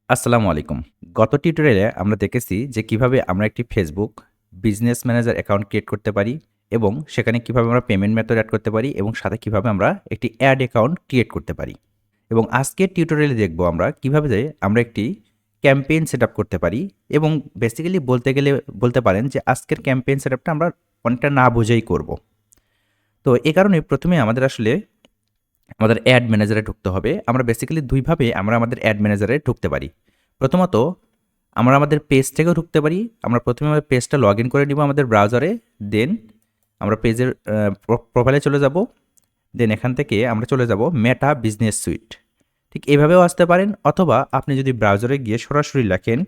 আসসালামু আলাইকুম। গত টিউটোরিয়ালে আমরা দেখেছি যে কিভাবে আমরা একটি Facebook business manager account create করতে পারি এবং সেখানে কিভাবে আমরা পেমেন্ট মেথড এড করতে পারি এবং সাথে কিভাবে আমরা একটি অ্যাড অ্যাকাউন্ট ক্রিয়েট করতে পারি। এবং আজকের টিউটোরিয়ালে দেখব আমরা কিভাবে যে আমরা একটি ক্যাম্পেইন সেটআপ করতে পারি এবং বেসিক্যালি বলতে গেলে বলতে পারেন যে আজকের ক্যাম্পেইন সেটআপটা আমরা অনেকটা না বুঝেই করব। তো এ কারণে প্রথমে আমাদের আসলে আমাদের অ্যাড ম্যানেজারে ঢুকতে হবে। আমরা বেসিক্যালি ২ ভাবে আমরা আমাদের অ্যাড ম্যানেজারে ঢুকতে পারি। প্রথমত আমরা আমাদের পেজ থেকেও ঢুকতে পারি। আমরা প্রথমে আমাদের পেজটা লগইন করে নিব আমাদের ব্রাউজারে। দেন আমরা পেজের প্রোফাইলে চলে যাব। দেন এখান থেকে আমরা চলে যাব মেটা বিজনেস সুইট। ঠিক এভাবেও আসতে পারেন অথবা আপনি যদি ব্রাউজারে গিয়ে সরাসরি লেখেন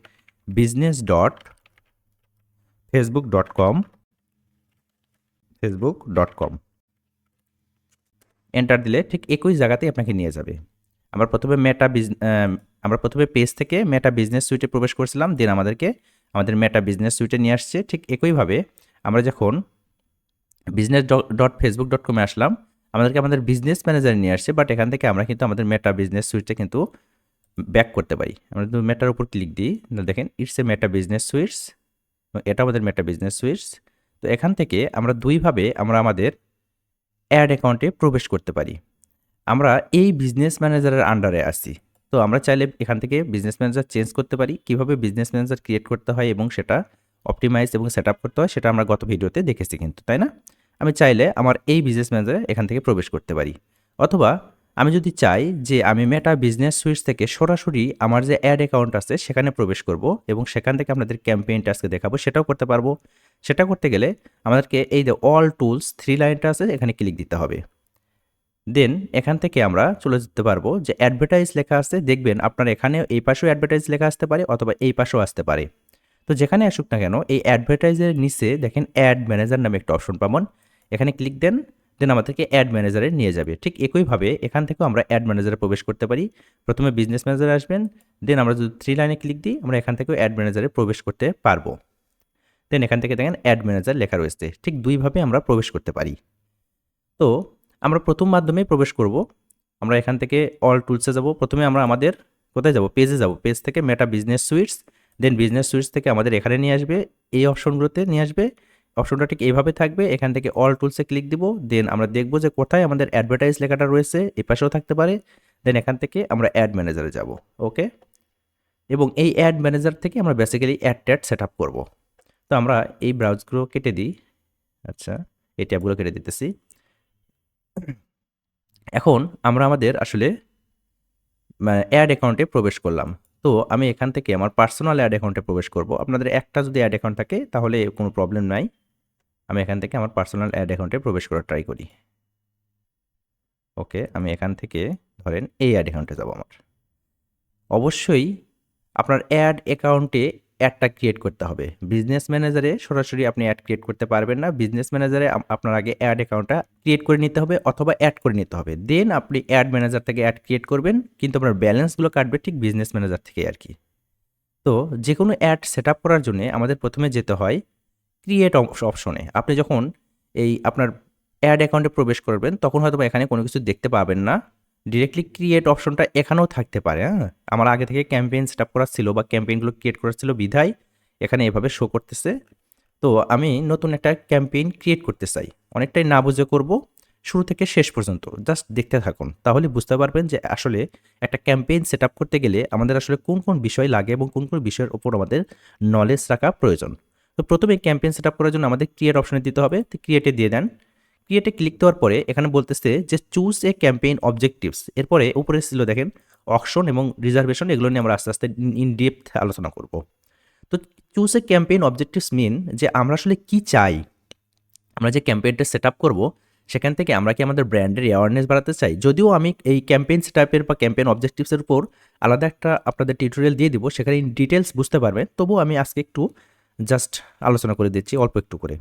business.facebook.com এন্টার দিলে ঠিক একই জায়গাতেই আপনাকে নিয়ে যাবে। আমরা প্রথমে পেজ থেকে মেটা বিজনেস সুইটে প্রবেশ করেছিলাম। দেন আমাদেরকে আমাদের মেটা বিজনেস সুইটে নিয়ে আসছে। ঠিক একইভাবে আমরা যখন business.facebook.com এ আসলাম, আমাদেরকে আমাদের বিজনেস ম্যানেজারে নিয়ে আসছে। বাট এখান থেকে আমরা কিন্তু আমাদের মেটা বিজনেস সুইটে কিন্তু ব্যাক করতে পারি। আমরা যদি মেটার উপর ক্লিক দিই, দেখেন it's a meta business sweets. এটা আমাদের মেটা বিজনেস সুইটস। তো এখান থেকে আমরা ২ ভাবে আমরা আমাদের অ্যাড অ্যাকাউন্টে প্রবেশ করতে পারি। আমরা এই বিজনেস ম্যানেজারের আন্ডারে আছি। তো আমরা চাইলে এখান থেকে বিজনেস ম্যানেজার চেঞ্জ করতে পারি। কিভাবে বিজনেস ম্যানেজার ক্রিয়েট করতে হয় এবং সেটা অপটিমাইজ এবং সেটআপ করতে হয় সেটা আমরা গত ভিডিওতে দেখেছি কিন্তু, তাই না? আমি চাইলে আমার এই বিজনেস ম্যানেজারে এখান থেকে প্রবেশ করতে পারি। অথবা আমি যদি চাই যে আমি মেটা বিজনেস সুইটস থেকে সরাসরি আমার যে অ্যাড অ্যাকাউন্ট আছে সেখানে প্রবেশ করব এবং সেখান থেকে আপনাদের ক্যাম্পেইনটা আজকে দেখাবো, সেটাও করতে পারবো। সেটা করতে গেলে আমাদেরকে এই যে অল টুলস 3 লাইনটা আছে এখানে ক্লিক দিতে হবে। দেন এখান থেকে আমরা চলে যেতে পারবো যে অ্যাডভার্টাইজ লেখা আছে, দেখবেন আপনার এখানে এই পাশেও অ্যাডভার্টাইজ লেখা আসতে পারে অথবা এই পাশেও আসতে পারে। তো যেখানে আসুক না কেন এই অ্যাডভার্টাইজের নিচে দেখেন অ্যাড ম্যানেজার নামে একটা অপশন পাবেন। এখানে ক্লিক দেন, দেন আমাদেরকে অ্যাড ম্যানেজারে নিয়ে যাবে। ঠিক একইভাবে এখান থেকেও আমরা অ্যাড ম্যানেজারে প্রবেশ করতে পারি। প্রথমে বিজনেস ম্যানেজারে আসবেন, দেন আমরা যদি 3 লাইনে ক্লিক দিই আমরা এখান থেকেও অ্যাড ম্যানেজারে প্রবেশ করতে পারবো। দেন এখান থেকে দেখেন অ্যাড ম্যানেজার লেখা রয়েছে। ঠিক ২ ভাবে আমরা প্রবেশ করতে পারি। তো আমরা প্রথম মাধ্যমে প্রবেশ করব। আমরা এখান থেকে অল টুলসে যাব। প্রথমে আমরা আমাদের কোথায় যাব? পেজে যাব। পেজ থেকে মেটা বিজনেস সুইটস, দেন বিজনেস সুইটস থেকে আমাদের এখানে নিয়ে আসবে, এই অপশনগুলোতে নিয়ে আসবে। অপশনটা ঠিক এইভাবে থাকবে। এখান থেকে অল টুলসে ক্লিক দিব। দেন আমরা দেখব যে কোথায় আমাদের অ্যাডভার্টাইজ লেখাটা রয়েছে, এপাশেও থাকতে পারে। দেন এখান থেকে আমরা অ্যাড ম্যানেজারে যাব। ওকে? এবং এই অ্যাড ম্যানেজার থেকে আমরা বেসিক্যালি অ্যাড সেটআপ করব। তো আমরা এই ব্রাউজগুলো কেটে দিই। আচ্ছা, এই ট্যাবগুলো কেটে দিতেছি। এখন আমরা আমাদের আসলে অ্যাড অ্যাকাউন্টে প্রবেশ করলাম। তো আমি এখান থেকে আমার পার্সোনাল অ্যাড অ্যাকাউন্টে প্রবেশ করব। আপনাদের একটা যদি অ্যাড অ্যাকাউন্ট থাকে তাহলে কোনো প্রবলেম নাই। আমি এখান থেকে আমার পার্সোনাল অ্যাড অ্যাকাউন্টে প্রবেশ করার ট্রাই করি। ওকে, আমি এখান থেকে ধরেন এই অ্যাড অ্যাকাউন্টে যাব আমার। অবশ্যই আপনার অ্যাড অ্যাকাউন্টে অ্যাডটা ক্রিয়েট করতে হবে। বিজনেস ম্যানেজারে সরাসরি আপনি অ্যাড ক্রিয়েট করতে পারবেন না। বিজনেস ম্যানেজারে আপনার আগে অ্যাড অ্যাকাউন্টটা ক্রিয়েট করে নিতে হবে অথবা অ্যাড করে নিতে হবে। দেন আপনি অ্যাড ম্যানেজার থেকে অ্যাড ক্রিয়েট করবেন, কিন্তু আপনার ব্যালেন্সগুলো কাটবে ঠিক বিজনেস ম্যানেজার থেকেই আরকি। তো যেকোনো অ্যাড সেটআপ করার জন্যে আমাদের প্রথমে যেতে হয় ক্রিয়েট অপশনে। আপনি যখন এই আপনার অ্যাড অ্যাকাউন্টে প্রবেশ করবেন তখন হয়তোবা এখানে কোনো কিছু দেখতে পাবেন না। ডিরেক্টলি ক্রিয়েট অপশনটা এখানেও থাকতে পারে, হ্যাঁ? আমার আগে থেকে ক্যাম্পেইন সেটআপ করা ছিল বা ক্যাম্পেইনগুলো ক্রিয়েট করা ছিল বিধায় এখানে এভাবে শো করতেছে। তো আমি নতুন একটা ক্যাম্পেইন ক্রিয়েট করতে চাই। অনেকটাই না বুঝে করব। শুরু থেকে শেষ পর্যন্ত জাস্ট দেখতে থাকুন। তাহলে বুঝতে পারবেন যে আসলে একটা ক্যাম্পেইন সেটআপ করতে গেলে আমাদের আসলে কোন বিষয় লাগে এবং কোন বিষয়ের উপর আমাদের নলেজ রাখা প্রয়োজন। তো প্রথমে ক্যাম্পেইন সেটআপ করার জন্য আমাদের ক্রিয়েট অপশনে দিতে হবে। তো ক্রিয়েটে দিয়ে দেন। ক্রিয়েটে ক্লিক দেওয়ার পরে এখানে বলতেছে যে চুজ এ ক্যাম্পেইন অবজেক্টিভস। এরপরে উপরে ছিল দেখেন অকশন এবং রিজার্ভেশন, এগুলো নিয়ে আমরা আস্তে আস্তে ইন ডেপথ আলোচনা করব। তো চুজ এ ক্যাম্পেইন অবজেক্টিভস মিন যে আমরা আসলে কি চাই? আমরা যে ক্যাম্পেইনটা সেটআপ করব সেখান থেকে আমরা কি আমাদের ব্র্যান্ডের অ্যাওয়ারনেস বাড়াতে চাই? যদিও আমি এই ক্যাম্পেইন সেটআপের বা ক্যাম্পেইন অবজেক্টিভস এর উপর আলাদা একটা আপনাদের টিউটোরিয়াল দিয়ে দিব, সেখানে ইন ডিটেইলস বুঝতে পারবেন। তবুও আমি আজকে একটু জাস্ট আলোচনা করে দিচ্ছি অল্প একটু করে।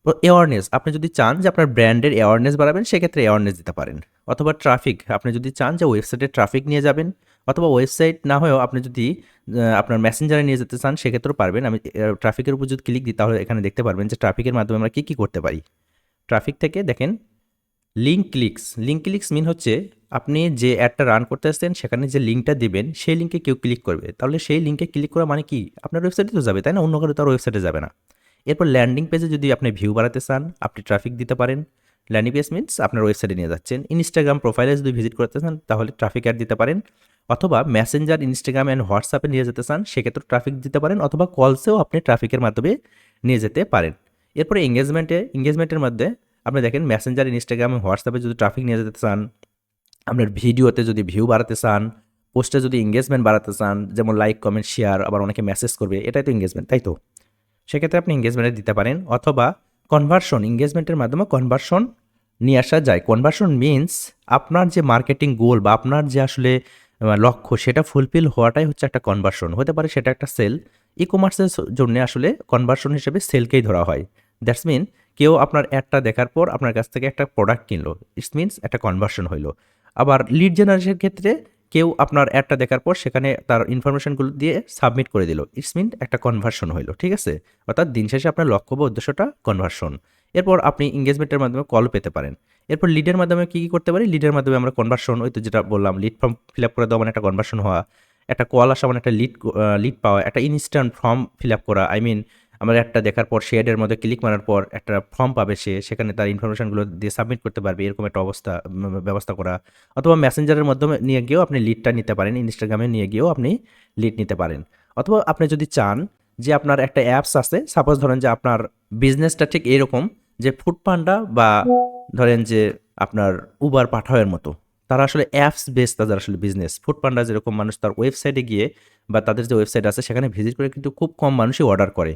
তো অ্যাওয়ারনেস, আপনি যদি চান যে আপনার ব্র্যান্ডের অ্যাওয়ারনেস বাড়াবেন সেক্ষেত্রে অ্যাওয়ারনেস দিতে পারেন। অথবা ট্রাফিক, আপনি যদি চান যে ওয়েবসাইটে ট্রাফিক নিয়ে যাবেন, অথবা ওয়েবসাইট না হয়েও আপনি যদি আপনার মেসেঞ্জারে নিয়ে যেতে চান সেক্ষেত্রেও পারবেন। আমি ট্রাফিকের উপর যদি ক্লিক দিই তাহলে এখানে দেখতে পারবেন যে ট্রাফিকের মাধ্যমে আমরা কী করতে পারি। ট্রাফিক থেকে দেখেন লিঙ্ক ক্লিকস মিন হচ্ছে আপনি যে অ্যাডটা রান করতেছেন সেখানে যে লিঙ্কটা দিবেন সেই লিঙ্কে কেউ ক্লিক করবে, তাহলে সেই লিঙ্কে ক্লিক করা মানে কি আপনার ওয়েবসাইটে তো যাবে, তাই না? অন্য কারো তার ওয়েবসাইটে যাবে না। এরপর ল্যান্ডিং পেজে যদি আপনি ভিউ বাড়াতে চান, আপনি ট্রাফিক দিতে পারেন। ল্যান্ডিং পেজ মিনস আপনার ওয়েবসাইটে নিয়ে যাচ্ছেন। ইনস্টাগ্রাম প্রোফাইলে যদি ভিজিট করতে চান তাহলে ট্রাফিক অ্যাড দিতে পারেন, অথবা মেসেঞ্জার, ইনস্টাগ্রাম অ্যান্ড হোয়াটসঅ্যাপে নিয়ে যেতে চান সেক্ষেত্রে ট্রাফিক দিতে পারেন, অথবা কলসেও আপনি ট্রাফিকের মাধ্যমে নিয়ে যেতে পারেন। এরপরে এঙ্গেজমেন্টের মধ্যে আপনি দেখেন মেসেঞ্জার, ইনস্টাগ্রাম, হোয়াটসঅ্যাপে যদি ট্রাফিক নিয়ে যেতে চান, আপনার ভিডিওতে যদি ভিউ বাড়াতে চান, পোস্টে যদি এঙ্গেজমেন্ট বাড়াতে চান, যেমন লাইক, কমেন্ট, শেয়ার, আবার অনেকে মেসেজ করবে, এটাই তো এঙ্গেজমেন্ট, তাই তো? সেক্ষেত্রে আপনি এঙ্গেজমেন্টে দিতে পারেন, অথবা কনভার্সন, এঙ্গেজমেন্টের মাধ্যমে কনভার্সন নিয়ে আসা যায়। কনভার্সন মিনস আপনার যে মার্কেটিং গোল বা আপনার যে আসলে লক্ষ্য সেটা ফুলফিল হওয়াটাই হচ্ছে একটা কনভার্সন। হতে পারে সেটা একটা সেল। ই কমার্সের জন্য আসলে কনভার্সন হিসেবে সেলকেই ধরা হয়। দ্যাটস মিন কেউ আপনার অ্যাডটা দেখার পর আপনার কাছ থেকে একটা প্রোডাক্ট কিনলো, ইটস মিনস একটা কনভার্সন হইলো। আবার লিড জেনারেশনের ক্ষেত্রে কেউ আপনার অ্যাডটা দেখার পর সেখানে তার ইনফরমেশনগুলো দিয়ে সাবমিট করে দিল, ইটস মিন একটা কনভার্সন হইলো, ঠিক আছে? অর্থাৎ দিন শেষে আপনার লক্ষ্য বা উদ্দেশ্যটা কনভার্সন। এরপর আপনি এঙ্গেজমেন্টের মাধ্যমে কল পেতে পারেন। এরপর লিডের মাধ্যমে কী করতে পারি? লিডের মাধ্যমে আমরা কনভার্সন, ওই তো যেটা বললাম, লিড ফর্ম ফিল আপ করে দেওয়া মানে একটা কনভার্সন হওয়া, একটা কল আসা মানে একটা লিড পাওয়া, একটা ইনস্ট্যান্ট ফর্ম ফিল আপ করা। আই মিন আমার একটা দেখার পর সে অ্যাডের মধ্যে ক্লিক মারার পর একটা ফর্ম পাবে, সেখানে তার ইনফরমেশনগুলো দিয়ে সাবমিট করতে পারবে, এরকম একটা ব্যবস্থা করা। অথবা মেসেঞ্জারের মাধ্যমে নিয়ে গিয়েও আপনি লিডটা নিতে পারেন, ইনস্টাগ্রামে নিয়ে গিয়েও আপনি লিড নিতে পারেন। অথবা আপনি যদি চান যে আপনার একটা অ্যাপস আছে, সাপোজ ধরেন যে আপনার বিজনেসটা ঠিক এরকম যে ফুড পান্ডা বা ধরেন যে আপনার উবার পাঠাওয়ের মতো, তারা আসলে অ্যাপস বেস তাদের আসলে বিজনেস। ফুড পান্ডা যেরকম মানুষ তার ওয়েবসাইটে গিয়ে বা তাদের যে ওয়েবসাইট আছে সেখানে ভিজিট করে কিন্তু খুব কম মানুষই অর্ডার করে,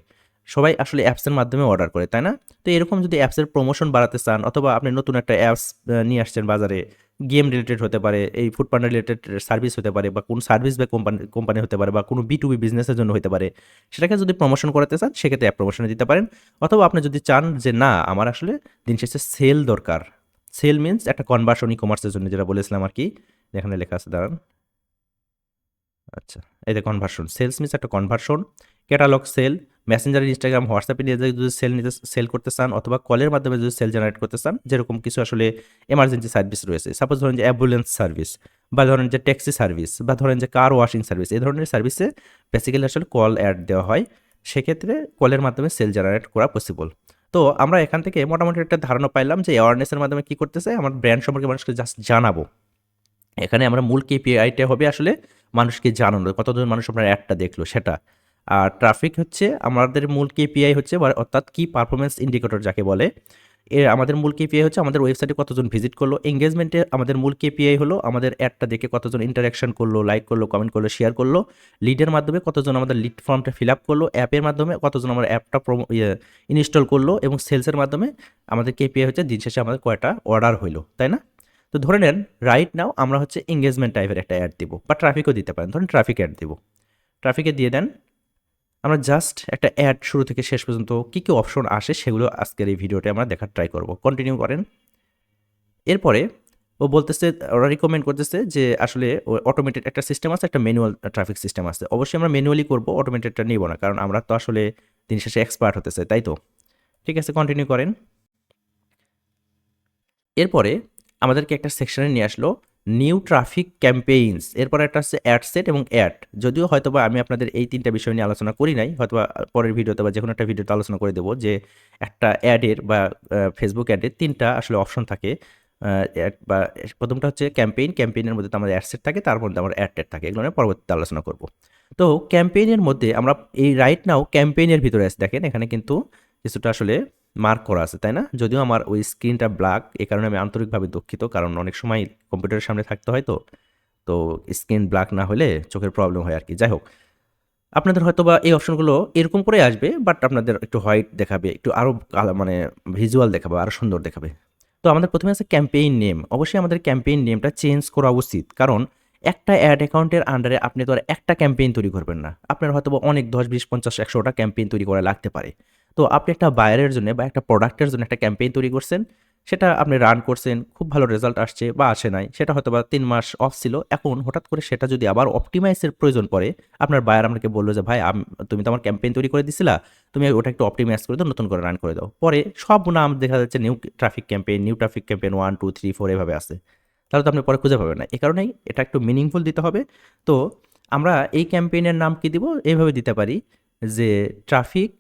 সবাই আসলে অ্যাপসের মাধ্যমে অর্ডার করে, তাই না? তো এরকম যদি অ্যাপসের প্রমোশন বাড়াতে চান, অথবা আপনি নতুন একটা অ্যাপস নিয়ে আসছেন বাজারে, গেম রিলেটেড হতে পারে, এই ফুড পান্ডা রিলেটেড সার্ভিস হতে পারে, বা কোনো সার্ভিস বা কোম্পানি হতে পারে, বা কোনো B2B বিজনেসের জন্য হতে পারে, সেটাকে যদি প্রমোশন করাতে চান সেক্ষেত্রে অ্যাপ প্রমোশনে দিতে পারেন। অথবা আপনি যদি চান যে না আমার আসলে দিন শেষে সেল দরকার, সেল মিনস একটা কনভার্সন ই কমার্সের জন্য যেটা বলেছিলাম আর কি, এখানে লেখা আছে, দাঁড়ান, আচ্ছা, এই যে কনভার্সন, সেলস মিনস একটা conversion, catalogue sale, Messenger, Instagram, হোয়াটসঅ্যাপে নিয়ে যদি সেল করতে চান, অথবা কলের মাধ্যমে যদি সেল জেনারেট করতে চান, যেরকম কিছু আসলে এমার্জেন্সি সার্ভিস রয়েছে, সাপোজ ধরেন যে অ্যাম্বুলেন্স সার্ভিস, বা ধরেন যে ট্যাক্সি সার্ভিস, বা ধরেন যে কার ওয়াশিং সার্ভিস, এই ধরনের সার্ভিসে বেসিক্যালি আসলে কল অ্যাড দেওয়া হয়, সেক্ষেত্রে কলের মাধ্যমে সেল জেনারেট করা পসিবল। তো আমরা এখান থেকে মোটামুটি একটা ধারণা পাইলাম যে অ্যাওয়ারনেসের মাধ্যমে কী করতেছে, আমার ব্র্যান্ড সম্পর্কে মানুষকে জাস্ট জানাবো। এখানে আমরা মূল কেপিআইটা হবে আসলে মানুষকে জানানো, কতজন মানুষ আপনার অ্যাডটা দেখলো সেটা। আর ট্রাফিক হচ্ছে আমাদের মূল কেপিআই হচ্ছে, অর্থাৎ কি পারফরমেন্স ইন্ডিকেটর যাকে বলে, আমাদের মূল কেপিআই হচ্ছে আমাদের ওয়েবসাইটে কতজন ভিজিট করলো। এঙ্গেজমেন্টে আমাদের মূল কেপিআই হলো আমাদের অ্যাডটা দেখে কতজন ইন্টারাকশন করলো, লাইক করলো, কমেন্ট করলো, শেয়ার করলো। লিডের মাধ্যমে কতজন আমাদের লিড ফর্মটা ফিল আপ করলো, অ্যাপের মাধ্যমে কতজন আমার অ্যাপটা ইনস্টল করলো, এবং সেলসের মাধ্যমে আমাদের কেপিআই হচ্ছে দিন শেষে আমাদের কয়টা অর্ডার হইলো, তাই না? তো ধরে নেন রাইট নাও আমরা হচ্ছে এঙ্গেজমেন্ট টাইপের একটা অ্যাড দিব, বা ট্রাফিকও দিতে পারেন, ধরেন ট্রাফিক অ্যাড দিব, ট্রাফিকে দিয়ে দেন। আমরা জাস্ট একটা অ্যাড শুরু থেকে শেষ পর্যন্ত কী কী অপশন আসে সেগুলো আজকের এই ভিডিওতে আমরা দেখার ট্রাই করব। কন্টিনিউ করেন। এরপরে ও বলতেছে, ওরা রিকমেন্ড করতেছে যে আসলে অটোমেটেড একটা সিস্টেম আছে, একটা ম্যানুয়াল ট্রাফিক সিস্টেম আছে। অবশ্যই আমরা ম্যানুয়ালি করব, অটোমেটেডটা নিব না, কারণ আমরা তো আসলে দিন শেষে এক্সপার্ট হতে চাই, তাই তো? ঠিক আছে, কন্টিনিউ করেন। এরপরে আমাদেরকে একটা সেকশনে নিয়ে আসলো নিউ ট্রাফিক ক্যাম্পেইনস, এরপর একটা হচ্ছে অ্যাড সেট এবং অ্যাড। যদিও হয়তোবা আমি আপনাদের এই তিনটা বিষয় নিয়ে আলোচনা করি নাই, হয়তোবা পরের ভিডিওতে বা যে কোনো একটা ভিডিওতে আলোচনা করে দেবো যে একটা অ্যাডের বা ফেসবুক অ্যাডের তিনটা আসলে অপশন থাকে। অ্যাড বা প্রথমটা হচ্ছে ক্যাম্পেইনের মধ্যে তো আমাদের অ্যাড সেট থাকে, তার মধ্যে আমার অ্যাড টেট থাকে, এগুলো নিয়ে পরবর্তীতে আলোচনা করব। তো ক্যাম্পেইনের মধ্যে আমরা এই রাইট নাও ক্যাম্পেইনের ভিতরে আছে, দেখেন এখানে কিন্তু কিছুটা আসলে মার্ক করা আছে, তাই না? যদিও আমার ওই স্ক্রিনটা ব্ল্যাক, এই কারণে আমি আন্তরিকভাবে দুঃখিত, কারণ অনেক সময় কম্পিউটারের সামনে থাকতে হয়, তো স্ক্রিন ব্ল্যাক না হলে চোখের প্রবলেম হয় আর কি। যাই হোক, আপনাদের হয়তো বা এই অপশনগুলো এরকম করে আসবে, বাট আপনাদের একটু হোয়াইট দেখাবে, একটু আরও মানে ভিজুয়াল দেখাবে, আরও সুন্দর দেখাবে। তো আমাদের প্রথমে আছে ক্যাম্পেইন নেম। অবশ্যই আমাদের ক্যাম্পেইন নেমটা চেঞ্জ করা উচিত, কারণ একটা অ্যাড অ্যাকাউন্টের আন্ডারে আপনি তো আর একটা ক্যাম্পেইন তৈরি করবেন না, আপনার হয়তো অনেক 10, 20, 50, 100টা ক্যাম্পেইন তৈরি করা লাগতে পারে। তো আপনি একটা বায়ারের জন্য বা একটা প্রোডাক্টের জন্য একটা ক্যাম্পেইন তৈরি করছেন, সেটা আপনি রান করছেন, খুব ভালো রেজাল্ট আসছে বা আসে নাই, সেটা হয়তো বা 3 মাস অফ ছিল, এখন হঠাৎ করে সেটা যদি আবার অপটিমাইজের প্রয়োজন পড়ে, আপনার বায়ার আপনাকে বললো যে ভাই তুমি তো আমার ক্যাম্পেইন তৈরি করে দিছিলা, তুমি ওটা একটু অপটিমাইজ করে দাও, নতুন করে রান করে দাও। পরে সব নাম দেখা যাচ্ছে নিউ ট্রাফিক ক্যাম্পেইন 1, 2, 3, 4 এভাবে আছে। তাহলে তো আপনি পরে খুঁজে পাবেন না। এই কারণেই এটা একটু মিনিংফুল দিতে হবে। তো আমরা এই ক্যাম্পেইনের নাম কি দিব? এইভাবে দিতে পারি যে ট্রাফিক,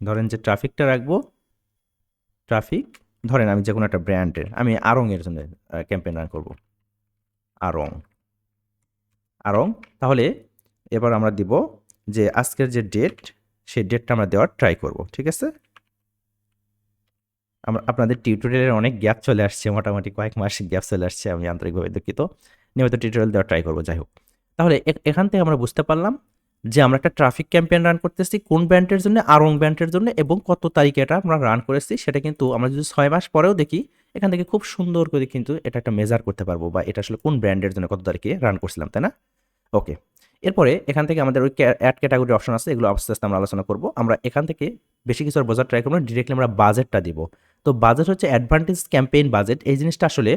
ধরেন যে ট্রাফিকটা রাখবো, ট্রাফিক ধরেন আমি যেকোনো একটা ব্র্যান্ডের, আমি আড়ং এর জন্য ক্যাম্পেইন রান করব। আড়ং, আড়ং। তাহলে এবার আমরা দিব যে আজকের যে ডেট, সেই ডেটটা আমরা দেওয়ার ট্রাই করব। ঠিক আছে? আপনাদের টিউটোরিয়ালের অনেক গ্যাপ চলে আসছে, মোটামুটি কয়েক মাস গ্যাপ চলে আসছে, আমি আন্তরিকভাবে দুঃখিত। নিয়মিত টিউটোরিয়াল দেওয়ার ট্রাই করবো, যাই হোক। তাহলে এখান থেকে আমরা বুঝতে পারলাম যে আমরা একটা ট্রাফিক ক্যাম্পেইন রান করতেছি কোন ব্র্যান্ডের জন্য, আড়ং ব্র্যান্ডের জন্য, এবং কত তারিখে এটা আমরা রান করেছি সেটা কিন্তু আমরা যদি 6 মাস পরেও দেখি, এখান থেকে খুব সুন্দর করে কিন্তু এটা একটা মেজার করতে পারবো, বা এটা আসলে কোন ব্র্যান্ডের জন্য কত তারিখে রান করছিলাম, তাই না? ওকে। এরপরে এখান থেকে আমাদের ওই অ্যাড ক্যাটাগরি অপশন আছে, এগুলো আস্তে আস্তে আমরা আলোচনা করব। আমরা এখান থেকে বেশি কিছু আর বোঝার ট্রাই করবো না, ডিরেক্টলি আমরা বাজেটটা দিব। তো বাজেট হচ্ছে অ্যাডভান্টেজ ক্যাম্পেইন বাজেট, এই জিনিসটা আসলে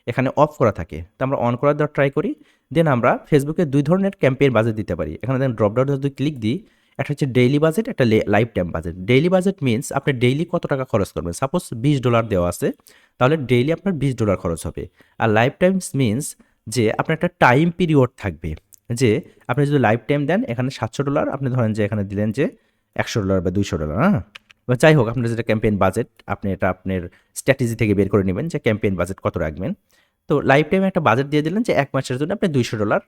এখানে অফ করা থাকে, তো আমরা অন করার দেওয়ার ট্রাই করি। দেন আমরা ফেসবুকে 2 ধরনের ক্যাম্পেইন বাজেট দিতে পারি। এখানে দেন ড্রপ ডাউনে যদি ক্লিক দিই, একটা হচ্ছে ডেইলি বাজেট, একটা life time budget. Daily budget means আপনি ডেইলি কত টাকা খরচ করবেন। সাপোজ $20 দেওয়া আছে, তাহলে ডেইলি আপনার $20 খরচ হবে। আর লাইফ টাইমস মিনস যে আপনার একটা টাইম পিরিয়ড থাকবে, যে আপনি যদি লাইফ টাইম দেন, এখানে $700, আপনি ধরেন যে এখানে দিলেন যে $100 বা $200, হ্যাঁ? বা যাই হোক, আপনার যেটা ক্যাম্পেইন বাজেট, আপনি এটা আপনার স্ট্র্যাটেজি থেকে বের করে নেবেন যে ক্যাম্পেইন বাজেট কত রাখবেন। তো লাইফ টাইমে একটা বাজেট দিয়ে দিলেন যে 1 মাসের জন্য আপনি $200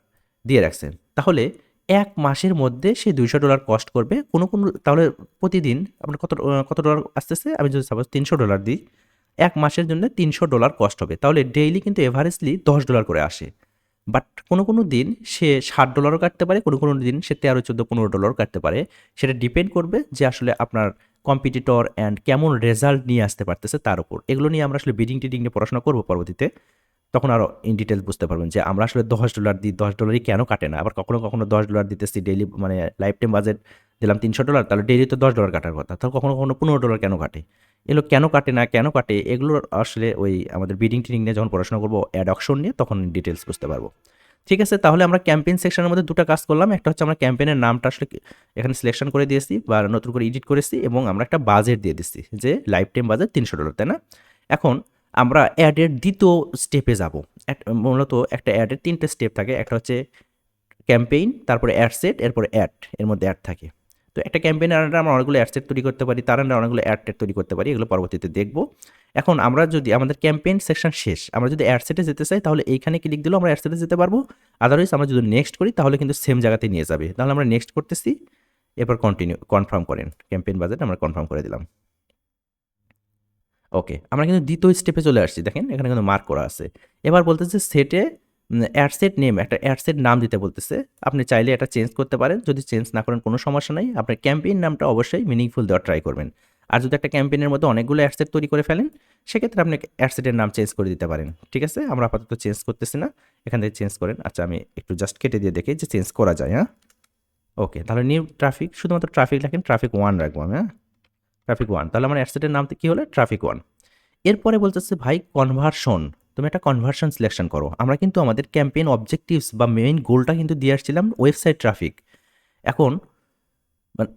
দিয়ে রাখছেন। তাহলে 1 মাসের মধ্যে সে $200 কস্ট করবে। কোনো তাহলে প্রতিদিন আপনার কত ডলার আসতেছে? আমি যদি সাপোজ $300 দিই, 1 মাসের জন্য $300 কস্ট হবে। তাহলে ডেইলি কিন্তু এভারেজলি $10 করে আসে। বাট কোনো দিন সে $60 কাটতে পারে, কোনো দিন সে 13, 14, $15 কাটতে পারে। সেটা ডিপেন্ড করবে যে আসলে আপনার কম্পিটিটর অ্যান্ড কেমন রেজাল্ট নিয়ে আসতে পারতেছে তার উপর। এগুলো নিয়ে আমরা আসলে বিডিং টিডিং নিয়ে পড়াশোনা করবো পরবর্তীতে। তখন আরও ইন ডিটেইলস বুঝতে পারবেন যে আমরা আসলে $10 দিই, $10 কেন কাটে না? আবার কখনো $10 দিতেছি ডেইলি, মানে লাইফ টাইম বাজেট দিলাম $300, তাহলে ডেইলি তো $10 কাটার কথা। তাহলে কখনো $15 কেন কাটে? এগুলো কেন কাটে না, কেন কাটে? এগুলোর আসলে ওই আমাদের বিডিং টিডিং নিয়ে যখন পড়াশোনা করবো অ্যাড অকশন নিয়ে, তখন ডিটেইলস বুঝতে পারবো। ঠিক আছে? তাহলে আমরা ক্যাম্পেইন সেকশনের মধ্যে 2টা কাজ করলাম। একটা হচ্ছে আমরা ক্যাম্পেইনের নামটা আসলে এখানে সিলেকশন করে দিয়েছি বা নতুন করে এডিট করেছি, এবং আমরা একটা বাজেট দিয়ে দিচ্ছি যে লাইফ টাইম বাজেট $300, তাই না? এখন আমরা অ্যাডের দ্বিতীয় স্টেপে যাব। মূলত একটা অ্যাডের 3টে স্টেপ থাকে। একটা হচ্ছে ক্যাম্পেইন, তারপরে অ্যাড সেট, এরপরে অ্যাড, এর মধ্যে অ্যাড থাকে। তো একটা ক্যাম্পেইনের আন্ডারে আমরা অনেকগুলো অ্যাড সেট তৈরি করতে পারি, তার আন্ডারে অনেকগুলো অ্যাড তৈরি করতে পারি, এগুলো পরবর্তীতে দেখব। এখন আমরা যদি আমাদের ক্যাম্পেইন সেকশন শেষ, আমরা যদি অ্যাড সেটে যেতে চাই, তাহলে এইখানে ক্লিক দিলেও আমরা অ্যাড সেটে যেতে পারবো। আদারওয়াইজ আমরা যদি নেক্সট করি, তাহলে কিন্তু সেম জায়গাতে নিয়ে যাবে। তাহলে আমরা নেক্সট করতেছি, এরপর কনফার্ম করেন। ক্যাম্পেইন বাজেট আমরা কনফার্ম করে দিলাম। ওকে, আমরা কিন্তু দ্বিতীয় স্টেপে চলে আসছি। দেখেন এখানে কিন্তু মার্ক করা আছে। এবার বলতেছে সেটে অ্যাড সেট নেম, একটা অ্যাড সেট নাম দিতে বলতেছে। আপনি চাইলে এটা চেঞ্জ করতে পারেন, যদি চেঞ্জ না করেন কোনো সমস্যা নাই। আপনার ক্যাম্পেইন নামটা অবশ্যই মিনিংফুল দেওয়ার ট্রাই করবেন। আর যদি একটা ক্যাম্পেইনের মধ্যে অনেকগুলো অ্যাড সেট তৈরি করে ফেলেন, সেক্ষেত্রে আপনি অ্যাড সেটের নাম চেঞ্জ করে দিতে পারেন। ঠিক আছে? আমরা আপাতত চেঞ্জ করতেছি না, এখান থেকে চেঞ্জ করেন। আচ্ছা, আমি একটু জাস্ট কেটে দিয়ে দেখি যে চেঞ্জ করা যায়। হ্যাঁ, ওকে, তাহলে নিউ ট্রাফিক, শুধুমাত্র ট্রাফিক রাখেন, ট্রাফিক 1 রাখবো আমি। হ্যাঁ, ট্রাফিক 1, তাহলে আমার অ্যাড সেটের নাম কী হলো? ট্রাফিক 1। এরপরে বলতেছে ভাই কনভার্সন, তুমি একটা কনভার্সন সিলেকশন করো। আমরা কিন্তু আমাদের ক্যাম্পেইন অবজেক্টিভস বা মেইন গোলটা কিন্তু দিয়ে আসছিলাম ওয়েবসাইট ট্রাফিক। এখন